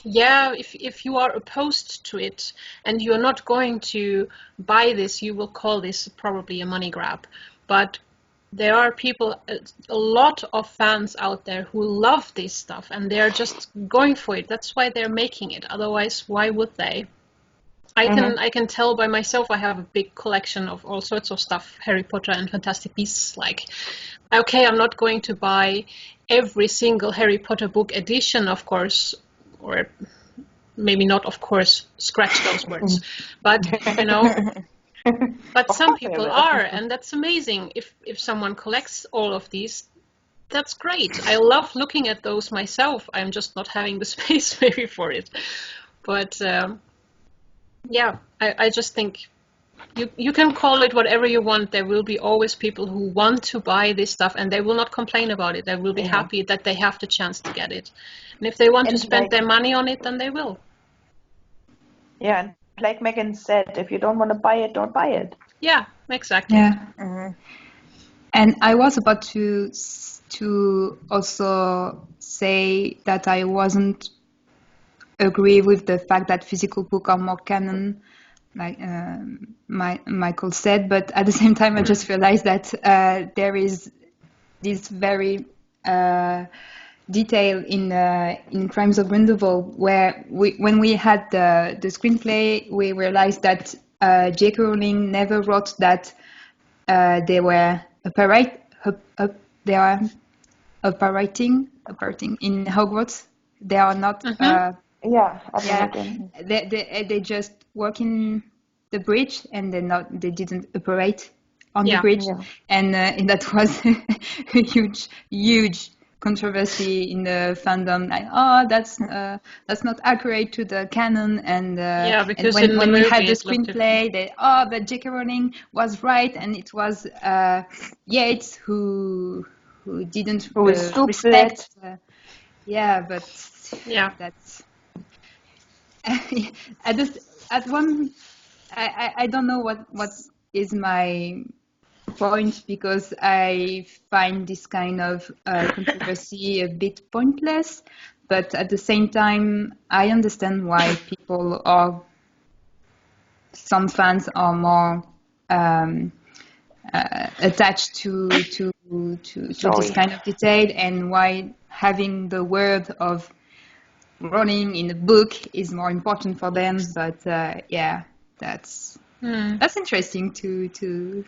if you are opposed to it and you're not going to buy this, you will call this probably a money grab. But there are people, a lot of fans out there who love this stuff, and they're just going for it. That's why they're making it. Otherwise, why would they? I can tell by myself. I have a big collection of all sorts of stuff, Harry Potter and Fantastic Beasts. Like, okay, I'm not going to buy every single Harry Potter book edition, of course, or maybe not, of course, scratch those words. But, but some people are, and that's amazing. If someone collects all of these, that's great. I love looking at those myself. I'm just not having the space maybe for it. But I just think you can call it whatever you want. There will be always people who want to buy this stuff, and they will not complain about it. They will be happy that they have the chance to get it. And if they want to spend their money on it, then they will. Yeah, and like Megan said, if you don't want to buy it, don't buy it. Yeah, exactly. Yeah. And I was about to also say that I wasn't agree with the fact that physical books are more canon, like Michael said, but at the same time I just realized that there is this very detail in Crimes of Grindelwald, where when we had the screenplay, we realized that J.K. Rowling never wrote that they were operating in Hogwarts. They are not. They just work in the bridge, and they didn't operate on the bridge, and that was a huge controversy in the fandom. Like, oh, that's not accurate to the canon, and because and when we had the it screenplay, but J.K. Rowling was right, and it was Yates who didn't respect. That's I don't know what is my point, because I find this kind of controversy a bit pointless, but at the same time I understand why some fans are more attached to this kind of detail, and why having the word of Rowling in a book is more important for them. But that's interesting to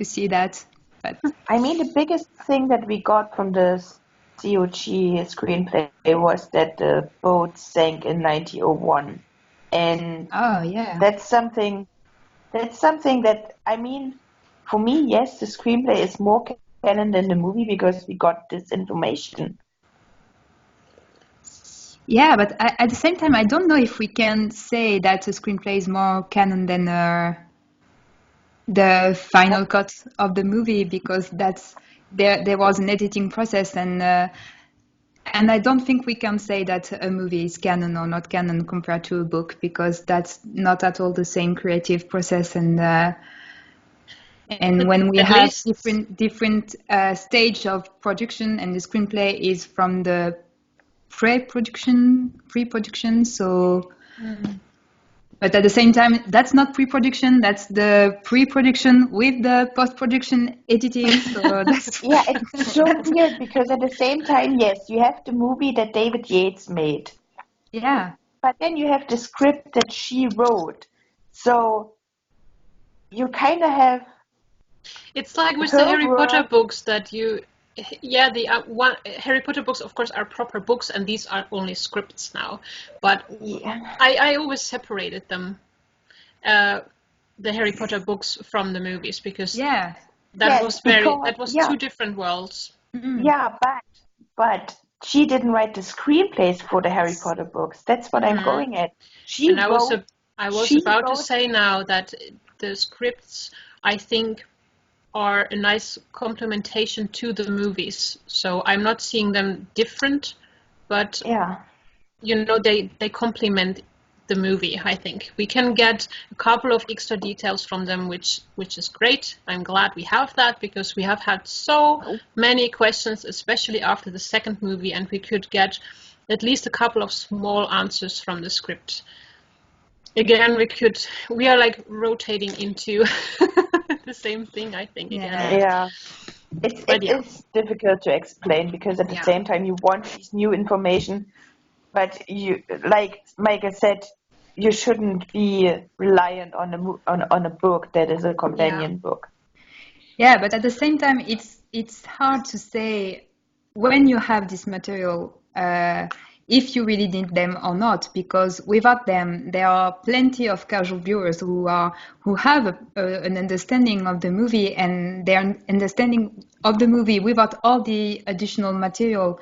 see that. But I mean, the biggest thing that we got from the COG screenplay was that the boat sank in 1901, and that's something that, I mean, for me, yes, the screenplay is more canon than the movie because we got this information. Yeah, but at the same time, I don't know if we can say that the screenplay is more canon than the final cut of the movie, because there was an editing process, and I don't think we can say that a movie is canon or not canon compared to a book, because that's not at all the same creative process, and when we have different stage of production, and the screenplay is from the pre-production, so but at the same time, that's not pre-production, that's the pre-production with the post-production editing, so that's it's so weird, because at the same time, yes, you have the movie that David Yates made, but then you have the script that she wrote, so you kind of have, it's like with the Harry Potter books that Harry Potter books, of course, are proper books, and these are only scripts now. But I always separated them, the Harry Potter books from the movies, because that was two different worlds. Yeah, but she didn't write the screenplays for the Harry Potter books. That's what I'm going at. I was about to say now that the scripts, I think, are a nice complementation to the movies. So I'm not seeing them different, but they complement the movie. I think we can get a couple of extra details from them, which is great. I'm glad we have that, because we have had so many questions, especially after the second movie, and we could get at least a couple of small answers from the script. Again, we are like rotating into the same thing, I think. It's difficult to explain, because at the same time you want this new information, but you, like Micah said, you shouldn't be reliant on a book that is a companion book. Yeah, but at the same time, it's hard to say when you have this material if you really need them or not, because without them, there are plenty of casual viewers who have an understanding of the movie, and their understanding of the movie without all the additional material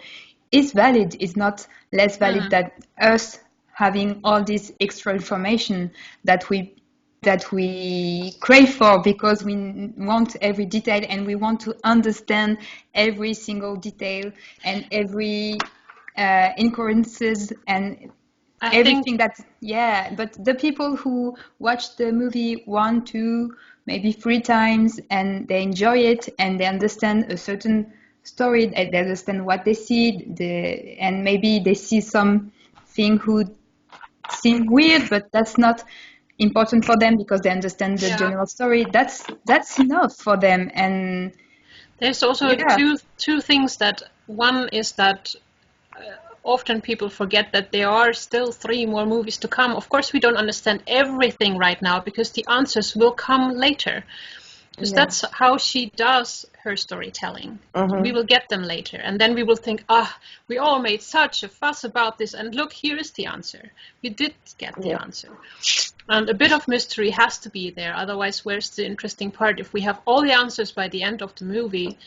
is valid, is not less valid than us having all this extra information that we crave for, because we want every detail, and we want to understand every single detail and every incoherences and everything but the people who watch the movie 1, 2, maybe 3 times, and they enjoy it, and they understand a certain story, they understand what they see, and maybe they see something who seem weird, but that's not important for them, because they understand the general story. That's enough for them. And there's also two things. That one is that often people forget that there are still 3 more movies to come. Of course, we don't understand everything right now, because the answers will come later. Because that's how she does her storytelling. We will get them later. And then we will think, we all made such a fuss about this. And look, here is the answer. We did get the answer. And a bit of mystery has to be there. Otherwise, where's the interesting part? If we have all the answers by the end of the movie,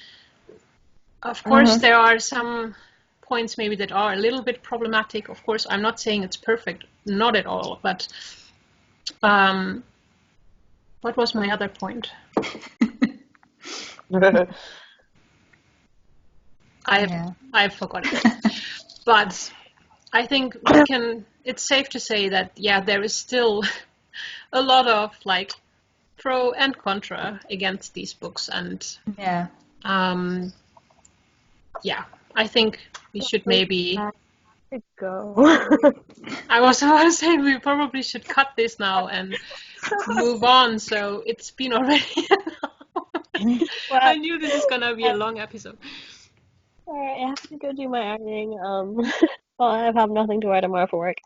of course, there are some points maybe that are a little bit problematic. Of course, I'm not saying it's perfect. Not at all. But what was my other point? I've forgotten. But I think it's safe to say that, there is still a lot of like pro and contra against these books. And I think we should maybe go. I was saying we probably should cut this now and move on. So it's been already I knew this is gonna be a long episode. Alright, I have to go do my ironing. Well, I have nothing to wear tomorrow for work.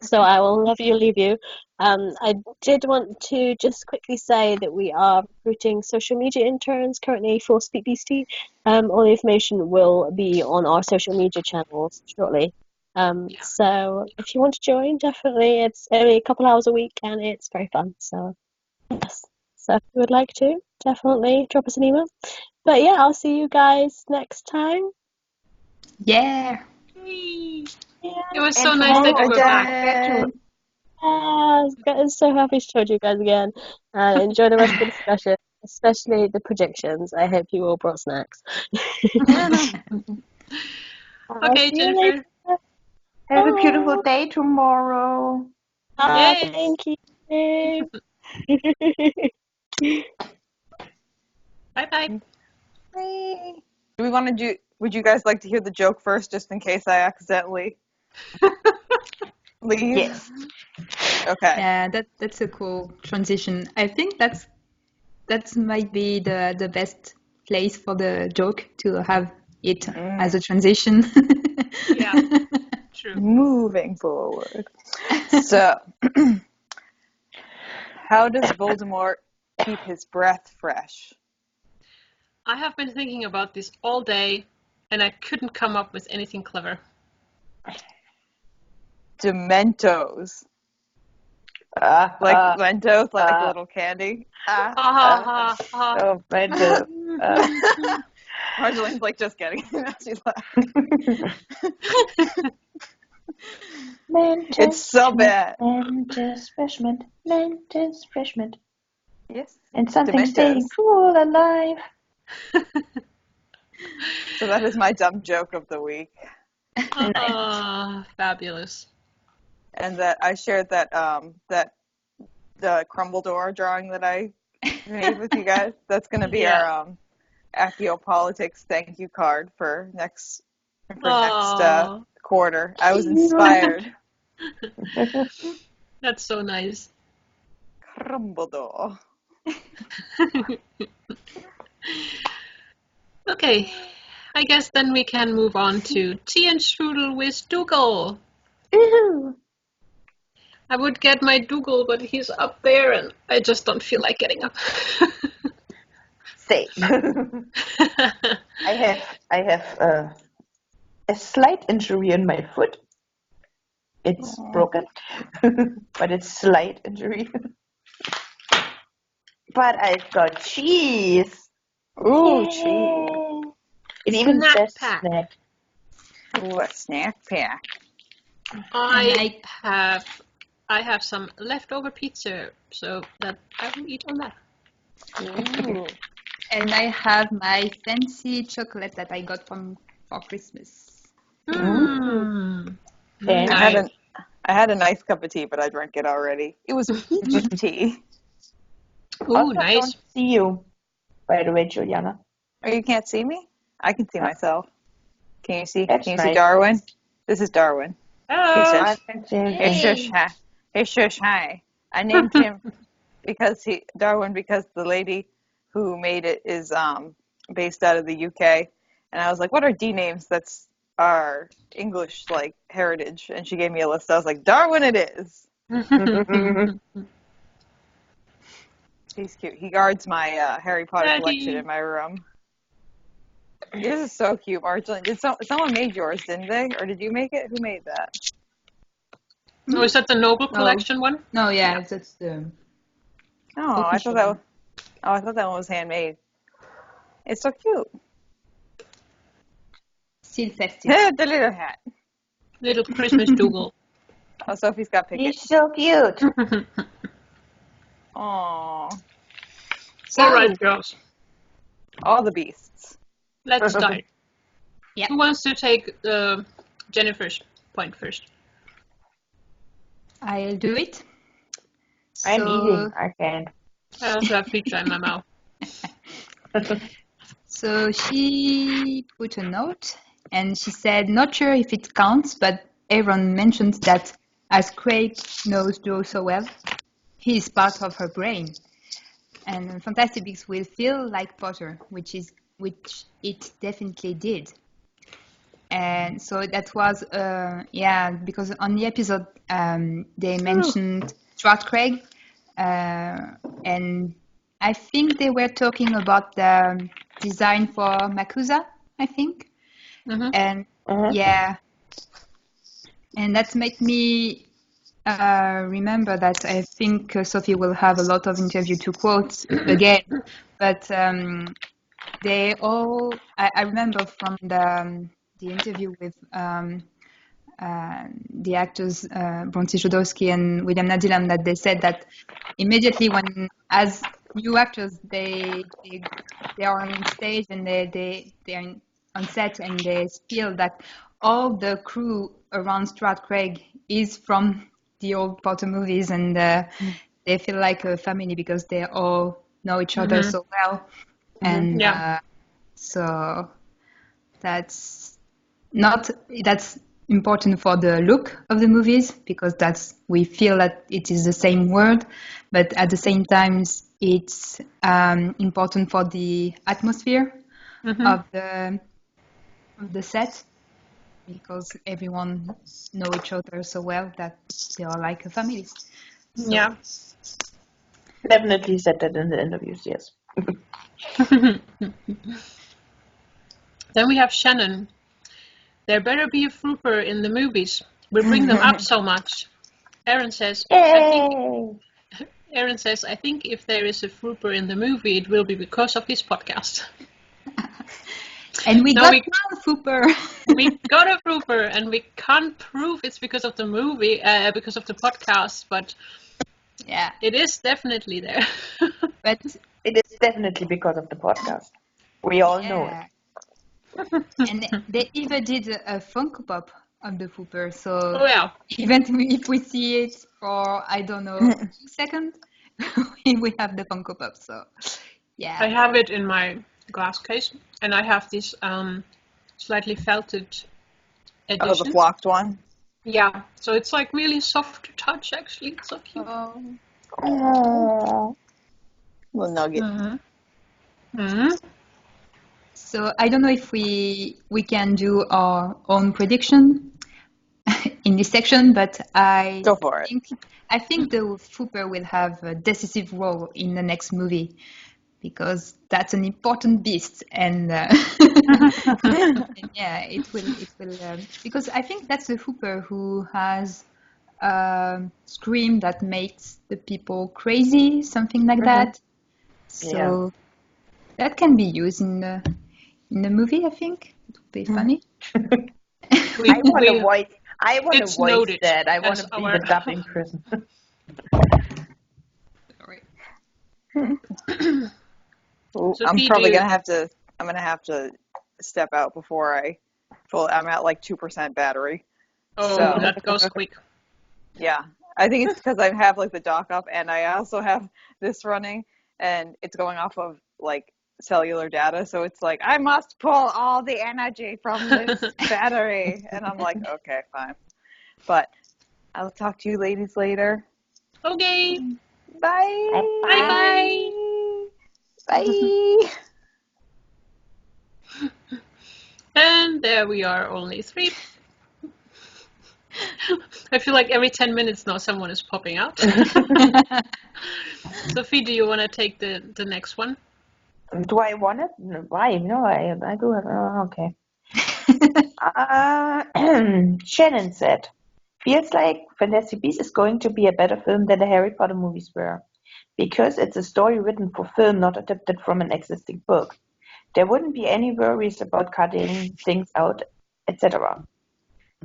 So I will leave you. I did want to just quickly say that we are recruiting social media interns currently for SpeakBeasty. All the information will be on our social media channels shortly. So if you want to join, definitely, it's only a couple hours a week and it's very fun. So yes, so if you would like to, definitely drop us an email. But yeah, I'll see you guys next time. Yeah. It was so nice that you were back. I'm so happy to talk to you guys again. Enjoy the rest of the discussion, especially the predictions. I hope you all brought snacks. Okay, Jennifer. Have a beautiful day tomorrow. Thank you. Bye-bye. Bye. Would you guys like to hear the joke first, just in case I accidentally leave? Yes. Okay. Yeah, that's a cool transition. I think that might be the best place for the joke, to have it as a transition. Yeah, true. Moving forward. So, how does Voldemort keep his breath fresh? I have been thinking about this all day, and I couldn't come up with anything clever. Dementos. Like Mentos, like little candy. Oh, Mentos. Marjolaine's like just getting it. She's laughing. It's so bad. Mentos refreshment. Yes. And something Dementos. staying cool alive. So that is my dumb joke of the week. Fabulous. And that I shared that the Crumbledore drawing that I made with you guys. That's going to be our Accio-Politics thank you card for next quarter. I was inspired. That's so nice. Crumbledore. Okay, I guess then we can move on to Tea and Strudel with Dougal. Woohoo! I would get my Dougal, but he's up there and I just don't feel like getting up. Same. I have a slight injury in my foot. It's broken, but it's slight injury. But I've got cheese. Ooh, cheese. It even says pack. snack. Ooh, a snack pack. I have some leftover pizza, so that I will eat on that. Ooh. And I have my fancy chocolate that I got for Christmas. Nice. I had a nice cup of tea, but I drank it already. It was peach tea. Ooh, Also, nice. I don't see you, by the way, Juliana. Oh, you can't see me? I can see myself. Can you see? That's Can you see nice. Darwin? This is Darwin. Hello. I can see you. Hey, shush, hi. Hey, shush, hi. I named him because the lady who made it is based out of the UK, and I was like, what are D names that's our English like heritage? And she gave me a list. I was like, Darwin, it is. He's cute. He guards my Harry Potter collection in my room. Yours is so cute, Marjolaine. Did someone made yours, didn't they? Or did you make it? Who made that? Oh, is that the Noble Collection one? No, yeah, that's the. Oh, I thought that. I thought that one was handmade. It's so cute. Still festive. The little hat. Little Christmas Dougal. Oh, Sophie's got Pickett. He's so cute. Aww. So, all right, girls. All the beasts. Let's start. Yeah. Who wants to take Jennifer's point first? I'll do it. I'm eating. I can't. I also have pizza in my mouth. So she put a note and she said, not sure if it counts, but Aaron mentioned that as Craig knows Jo so well, he is part of her brain. And Fantastic Beasts will feel like Potter, which it definitely did. And so that was, because on the episode they mentioned Stuart Craig, and I think they were talking about the design for Makusa, I think. Mm-hmm. And and that made me remember that I think Sophie will have a lot of interview to quote again, but they all, I remember from the interview with the actors Bronte Jodorowsky and William Nadilam, that they said that immediately when, as new actors, they are on stage and they are on set and they feel that all the crew around Stuart Craig is from the old Potter movies, and they feel like a family because they all know each other so well, and so that's important for the look of the movies, because we feel that it is the same world, but at the same time it's important for the atmosphere of the set, because everyone know each other so well that they are like a family. So. Yeah. Definitely said that in the interviews, yes. Then we have Shannon. There better be a Frooper in the movies. We bring them up so much. Aaron says, I think if there is a Frooper in the movie, it will be because of his podcast. And we got a Frooper. We got a Frooper, and we can't prove it's because of the movie, because of the podcast, but yeah, it is definitely there. But it is definitely because of the podcast. We all know it. And they even did a Funko Pop of the Frooper, so even if we see it for, I don't know, 2 seconds, we have the Funko Pop. So yeah, I have it in my glass case, and I have this slightly felted edition. Oh, the flocked one? Yeah, so it's like really soft to touch, actually. It's so cute. Oh. Little nugget. So I don't know if we can do our own prediction in this section, but Go for it. I think the Frooper will have a decisive role in the next movie, because that's an important beast, and it will because I think that's the Frooper who has a scream that makes the people crazy, something like that. So that can be used in the movie. I think it would be funny. I want to voice that. I want to be the dubbing person. Sorry. I'm probably gonna have to step out before I'm at like 2% battery. Oh, so. That goes quick. Yeah, I think it's because I have like the dock up, and I also have this running, and it's going off of like cellular data, so it's like I must pull all the energy from this battery, and I'm like, okay, fine, but I'll talk to you ladies later. Okay. Bye. Bye. Bye. And there we are, only 3. I feel like every 10 minutes now someone is popping out. Sophie, do you want to take the next one? Do I want it? No, why? No, I do have. Oh, okay. Shannon said, feels like Fantastic Beasts is going to be a better film than the Harry Potter movies were, because it's a story written for film, not adapted from an existing book. There wouldn't be any worries about cutting things out, etc.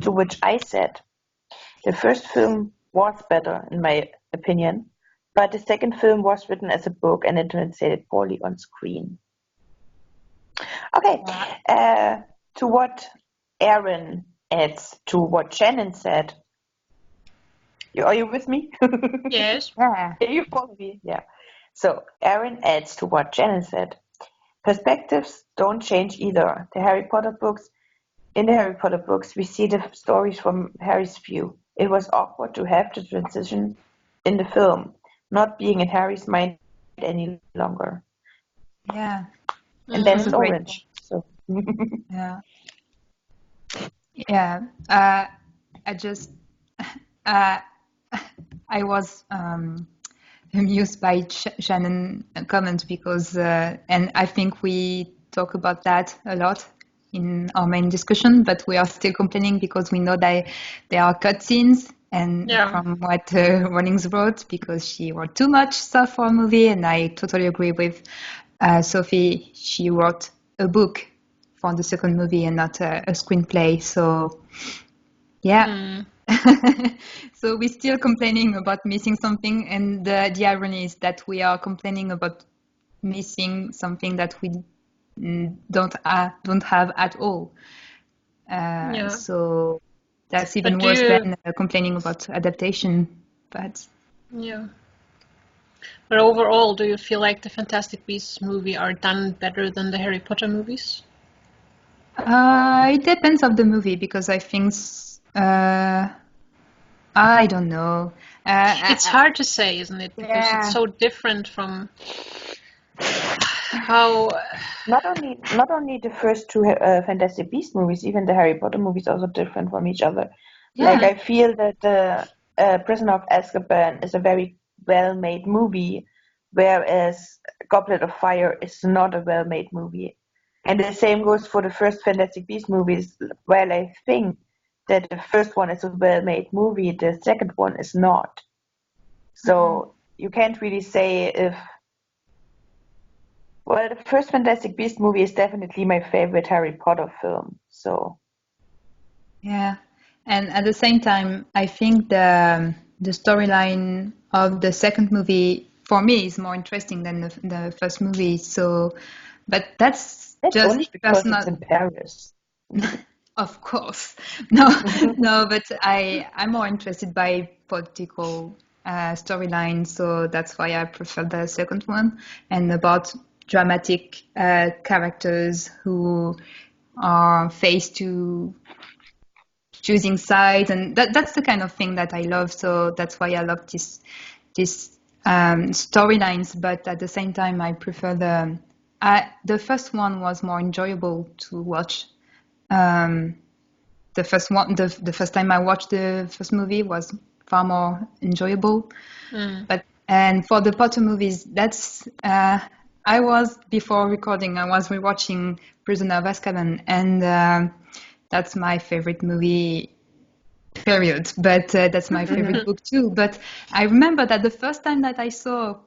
To which I said, the first film was better, in my opinion, but the second film was written as a book and it translated poorly on screen. Okay, to what Aaron adds to what Shannon said. Are you with me? Yes. Yeah. You follow me? Yeah. So Aaron adds to what Shannon said. Perspectives don't change either. In the Harry Potter books, we see the stories from Harry's view. It was awkward to have the transition in the film, not being in Harry's mind any longer. Yeah. And then That's it's a great orange. So Yeah. Yeah. I just, I was amused by Shannon comment because, and I think we talk about that a lot in our main discussion, but we are still complaining because we know that there are cutscenes. And from what Rawlings wrote, because she wrote too much stuff for a movie, and I totally agree with Sophie. She wrote a book for the second movie and not a screenplay. So, yeah. So we're still complaining about missing something, and the irony is that we are complaining about missing something that we don't have at all. So that's even worse than complaining about adaptation. But but overall, do you feel like the Fantastic Beasts movie are done better than the Harry Potter movies? It depends on the movie, because I think I don't know. It's hard to say, isn't it? Because it's so different from how. Not only the first two Fantastic Beasts movies, even the Harry Potter movies are also different from each other. Yeah. Like I feel that the Prisoner of Azkaban is a very well-made movie, whereas Goblet of Fire is not a well-made movie. And the same goes for the first Fantastic Beasts movies. While I think that the first one is a well-made movie, the second one is not. So you can't really say if. Well, the first Fantastic Beasts movie is definitely my favorite Harry Potter film. So. Yeah, and at the same time, I think the storyline of the second movie for me is more interesting than the first movie. So, but that's just only because it's in Paris. Of course, no, but I'm more interested by political storyline, so that's why I prefer the second one, and about dramatic characters who are faced to choosing sides, and that's the kind of thing that I love. So that's why I love this storylines. But at the same time, I prefer the first one was more enjoyable to watch. The first one, the first time I watched the first movie was far more enjoyable. And for the Potter movies, that's I was before recording. I was rewatching Prisoner of Azkaban, and that's my favorite movie. Period. But that's my favorite book too. But I remember that the first time that I saw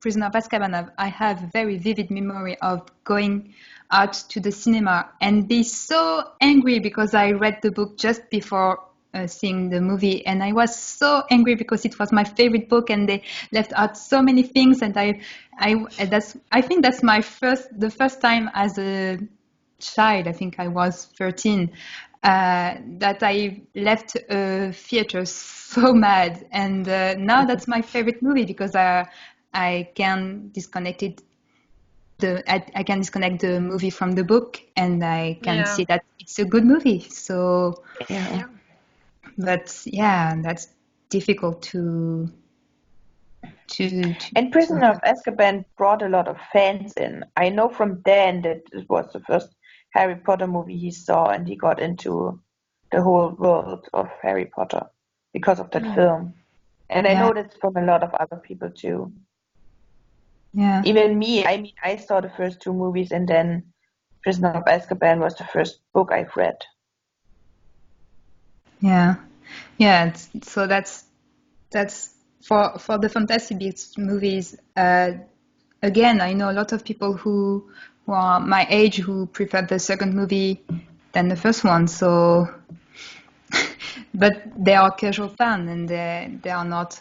Prisoner of Azkaban, I have a very vivid memory of going out to the cinema and be so angry because I read the book just before seeing the movie, and I was so angry because it was my favorite book and they left out so many things, and I think that's the first time as a child, I think I was 13, that I left a theater so mad, and now that's my favorite movie because I can disconnect it. I can disconnect the movie from the book, and I can see that it's a good movie. So, but that's difficult to. And Prisoner of Azkaban brought a lot of fans in. I know from Dan that it was the first Harry Potter movie he saw, and he got into the whole world of Harry Potter. because of that film. And I know that's from a lot of other people too. Yeah. Even me, I mean, I saw the first 2 movies, and then Prisoner of Azkaban was the first book I've read. Yeah. So that's for the Fantasy Beasts movies. Again, I know a lot of people who are my age who prefer the second movie than the first one. So, but they are casual fans, and they are not.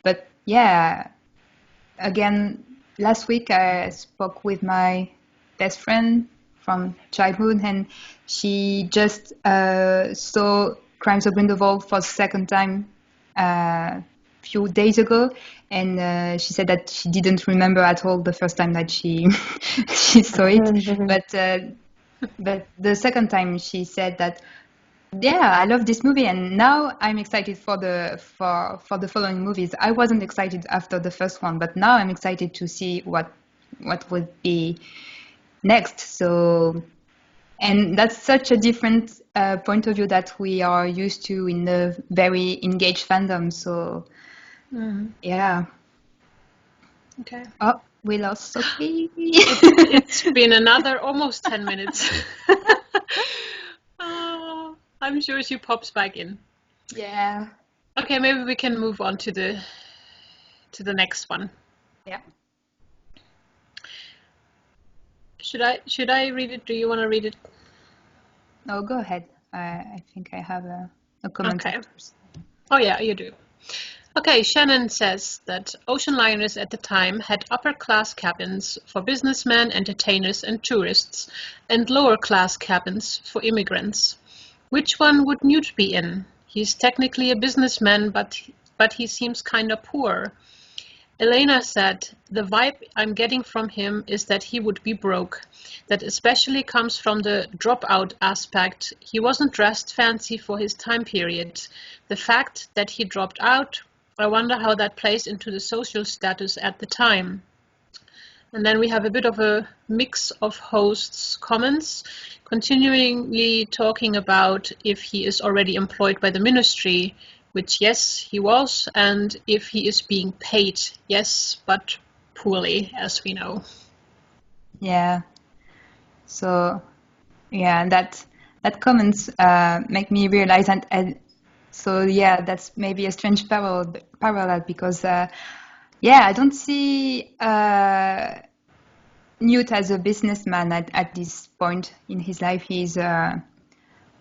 But yeah, again, last week I spoke with my best friend from childhood, and she just saw Crimes of Grindelwald for the second time a few days ago, and she said that she didn't remember at all the first time that she she saw it, but the second time she said that, yeah, I love this movie, and now I'm excited for the following movies. I wasn't excited after the first one, but now I'm excited to see what would be next. So, and that's such a different point of view that we are used to in the very engaged fandom. So, yeah. Okay. Oh, we lost Sophie. It's been another almost 10 minutes. Oh, I'm sure she pops back in. Yeah. Okay, maybe we can move on to the next one. Yeah. Should I read it? Do you want to read it? No, go ahead. I think I have a comment. Okay. Oh yeah, you do. Okay, Shannon says that ocean liners at the time had upper-class cabins for businessmen, entertainers, and tourists, and lower-class cabins for immigrants. Which one would Newt be in? He's technically a businessman, but he seems kinda poor. Elena said, the vibe I'm getting from him is that he would be broke. That especially comes from the dropout aspect. He wasn't dressed fancy for his time period. The fact that he dropped out, I wonder how that plays into the social status at the time. And then we have a bit of a mix of hosts' comments, continually talking about if he is already employed by the ministry, which yes, he was, and if he is being paid, yes, but poorly, as we know. Yeah. So, yeah, that comments make me realize, and so yeah, that's maybe a strange parallel because I don't see Newt as a businessman at this point in his life. He's a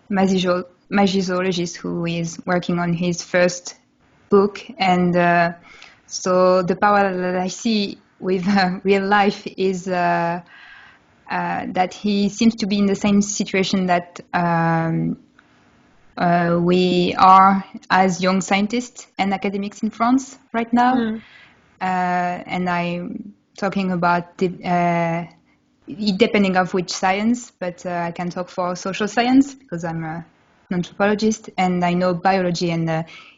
magizoologist who is working on his first book, and so the parallel that I see with real life is that he seems to be in the same situation that we are as young scientists and academics in France right now. And I'm talking about depending of which science, but I can talk for social science because I'm an anthropologist, and I know biology and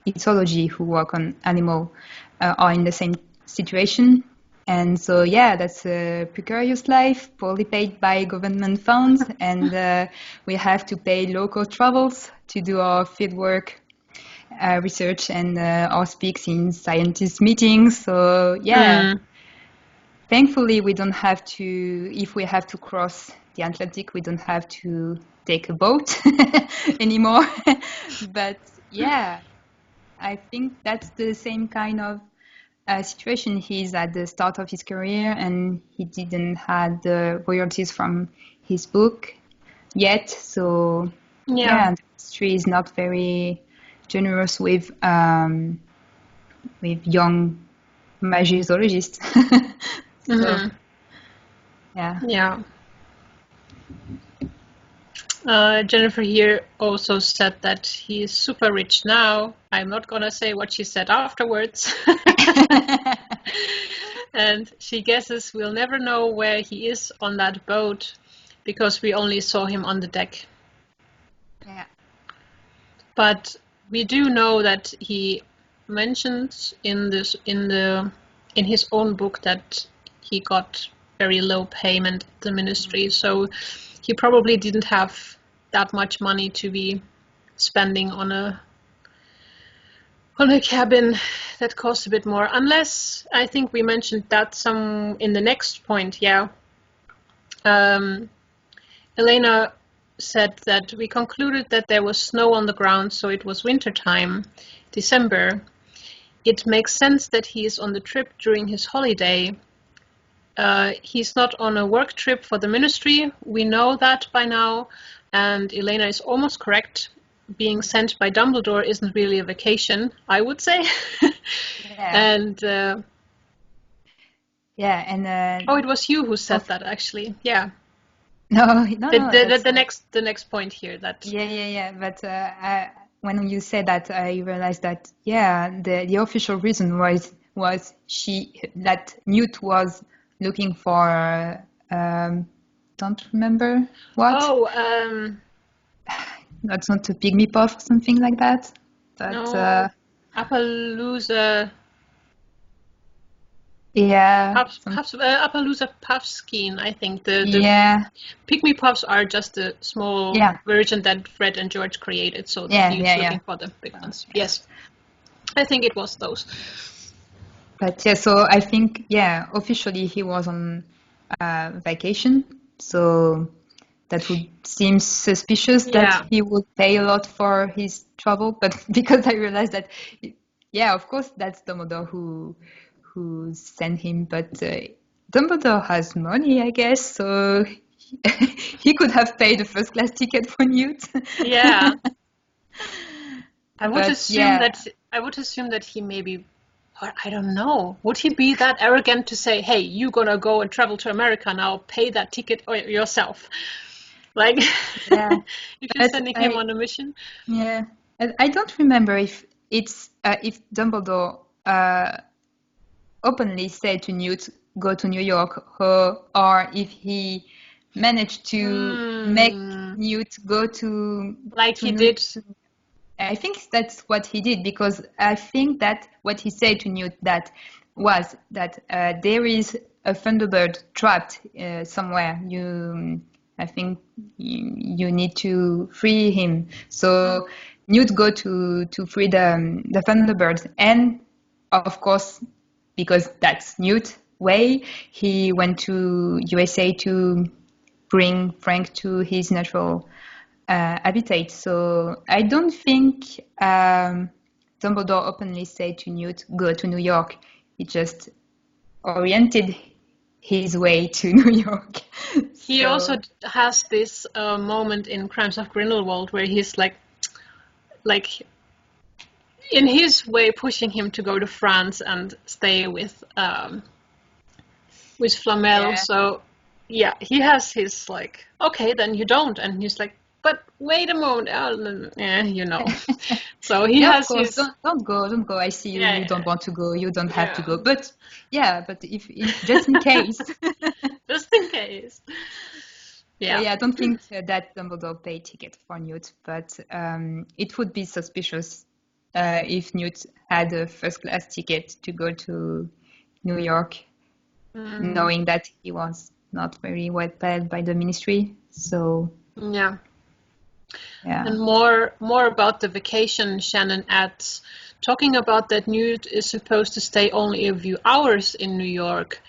ethology who work on animal are in the same situation. And so, yeah, that's a precarious life, poorly paid by government funds, and we have to pay local travels to do our fieldwork research and our speaks in scientist meetings. So, yeah, thankfully we don't have to, if we have to cross the Atlantic, we don't have to take a boat anymore. But, yeah, I think that's the same kind of situation. He's at the start of his career and he didn't have the royalties from his book yet. So yeah, the industry is not very generous with young magizoologists. So, yeah. Jennifer here also said that he is super rich now. I'm not gonna say what she said afterwards. And she guesses we'll never know where he is on that boat because we only saw him on the deck. Yeah. But we do know that he mentions in his own book that he got very low payment at the ministry, so he probably didn't have that much money to be spending on a on a cabin that costs a bit more, unless I think we mentioned that some in the next point. Yeah, Elena said that we concluded that there was snow on the ground, so it was winter time, December. It makes sense that he is on the trip during his holiday. He's not on a work trip for the ministry. We know that by now, and Elena is almost correct. Being sent by Dumbledore isn't really a vacation, I would say. And oh, it was you who said that, actually. Yeah. No. The next point here. That But when you said that, I realized that the official reason was that Newt was looking for don't remember what. Oh. That's not a pygmy puff or something like that. But no, Appaloosa. Yeah. Appaloosa Puffskein, I think. The pygmy puffs are just a small version that Fred and George created, so he was looking for the big ones. Yes, I think it was those. But so I think officially he was on vacation, so that would seem suspicious that he would pay a lot for his travel. But because I realized that, of course, that's Dumbledore who sent him. But Dumbledore has money, I guess, so he could have paid a first class ticket for Newt. Yeah, I would assume that he maybe. I don't know. Would he be that arrogant to say, "Hey, you're gonna go and travel to America now? Pay that ticket yourself." Like, if you're sending him on a mission. Yeah, I don't remember if Dumbledore openly said to Newt, "Go to New York," or if he managed to make Newt go to he did. I think that's what he did, because I think that what he said to Newt was that there is a Thunderbird trapped somewhere. I think you need to free him. So Newt go to free the Thunderbird, and of course, because that's Newt's way, he went to USA to bring Frank to his natural habitat. So I don't think Dumbledore openly said to Newt, "Go to New York." He just oriented his way to New York. He also has this moment in Crimes of Grindelwald where he's like in his way pushing him to go to France and stay with Flamel. Yeah. So he has his like, okay, then you don't, and he's like, but wait a moment, So he has his. Don't go. I see you. You don't want to go. You don't have to go. But if just in case. Just in case. Yeah. So, I don't think that Dumbledore paid ticket for Newt, but it would be suspicious if Newt had a first-class ticket to go to New York, knowing that he was not very well paid by the ministry. So. Yeah. And more about the vacation, Shannon adds, talking about that Newt is supposed to stay only a few hours in New York.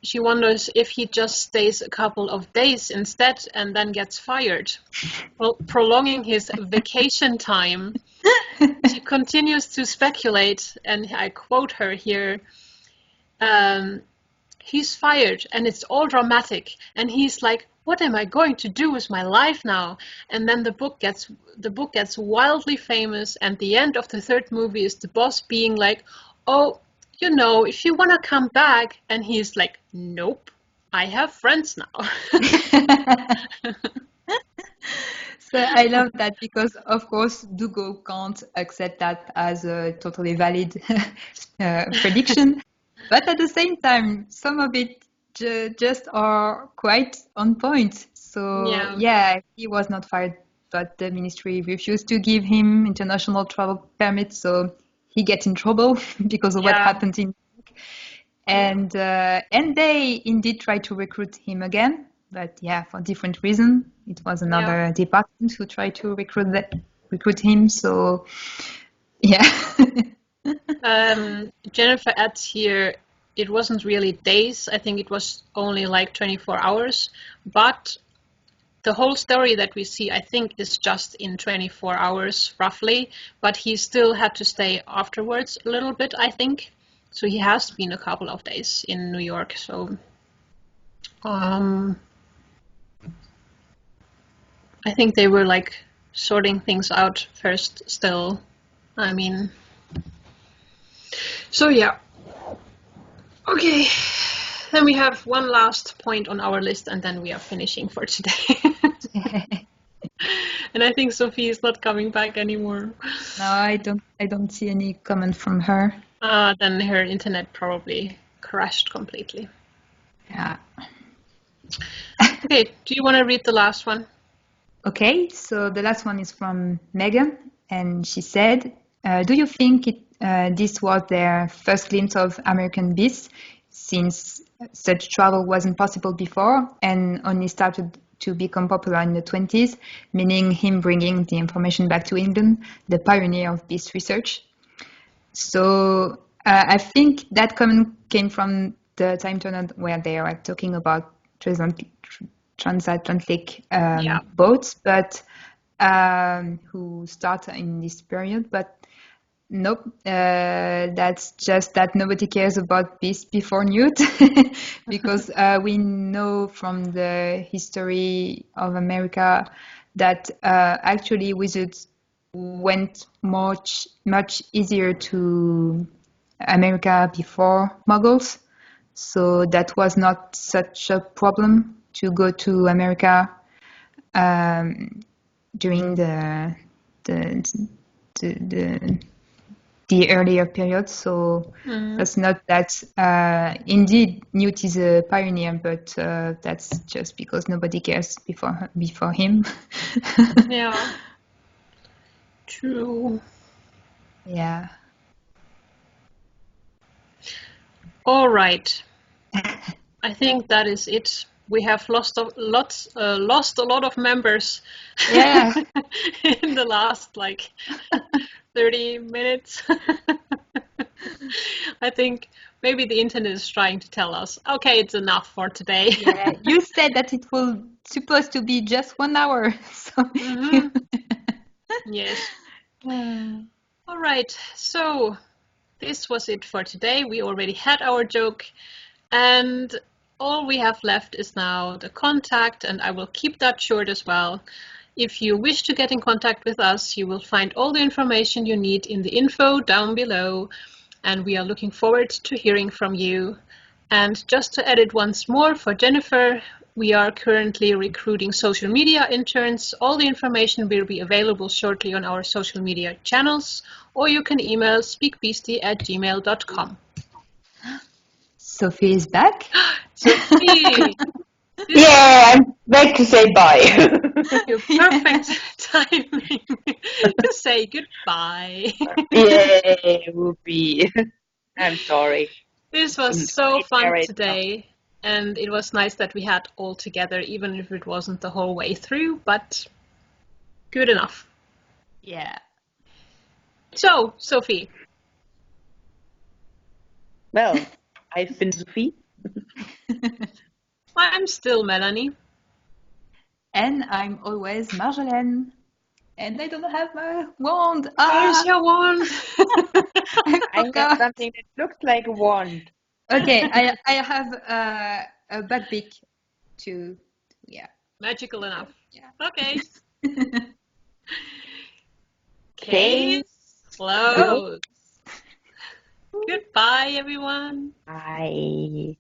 She wonders if he just stays a couple of days instead and then gets fired, prolonging his vacation time. She continues to speculate, and I quote her here, he's fired and it's all dramatic, and he's like, what am I going to do with my life now? And then the book gets wildly famous, and the end of the third movie is the boss being like, oh, if you want to come back, and he's like, nope, I have friends now. So I love that, because of course Dougal can't accept that as a totally valid prediction, but at the same time some of it just are quite on point. So he was not fired, but the ministry refused to give him international travel permit, so he gets in trouble because of what happened in and they indeed tried to recruit him again, but for different reason. It was another department who tried to recruit him. So Yeah. Jennifer adds here, it wasn't really days. I think it was only like 24 hours. But the whole story that we see, I think, is just in 24 hours, roughly. But he still had to stay afterwards a little bit, I think. So he has been a couple of days in New York. So I think they were like sorting things out first still. I mean, so yeah. Okay, then we have one last point on our list and then we are finishing for today. And I think Sophie is not coming back anymore. No, I don't see any comment from her. Then her internet probably crashed completely. Yeah. Okay, do you want to read the last one? Okay, so the last one is from Megan, and she said, do you think this was their first glimpse of American beasts, since such travel wasn't possible before and only started to become popular in the 20s, meaning him bringing the information back to England, the pioneer of beast research? So I think that comment came from the time turner where they are talking about transatlantic boats, but who start in this period. But nope, that's just that nobody cares about beasts before Newt, because we know from the history of America that actually wizards went much easier to America before Muggles, so that was not such a problem to go to America during the earlier period. So that's not that. Indeed, Newt is a pioneer, but that's just because nobody cares before him. Yeah. True. Yeah. All right. I think that is it. We have lost a lot of members. Yeah. In the last 30 minutes. I think maybe the internet is trying to tell us, okay, it's enough for today. Yeah, you said that it was supposed to be just 1 hour. So Yes. All right. So this was it for today. We already had our joke, and all we have left is now the contact, and I will keep that short as well. If you wish to get in contact with us, you will find all the information you need in the info down below, and we are looking forward to hearing from you. And just to add it once more for Jennifer, we are currently recruiting social media interns. All the information will be available shortly on our social media channels, or you can email speakbeasty@gmail.com. Sophie is back. Sophie! Yeah, I'm back to say bye. Your perfect timing to say goodbye. Yay, whoopee. I'm sorry. This was so fun today, and it was nice that we had all together, even if it wasn't the whole way through, but good enough. Yeah. So, Sophie. Well, I've been Sophie. I'm still Melanie. And I'm always Marjolaine. And I don't have my wand. Where's your wand? I have something that looks like a wand. Okay, I have a bad beak too. Yeah. Magical enough. Yeah. Okay. Case closed. Goodbye, everyone. Bye.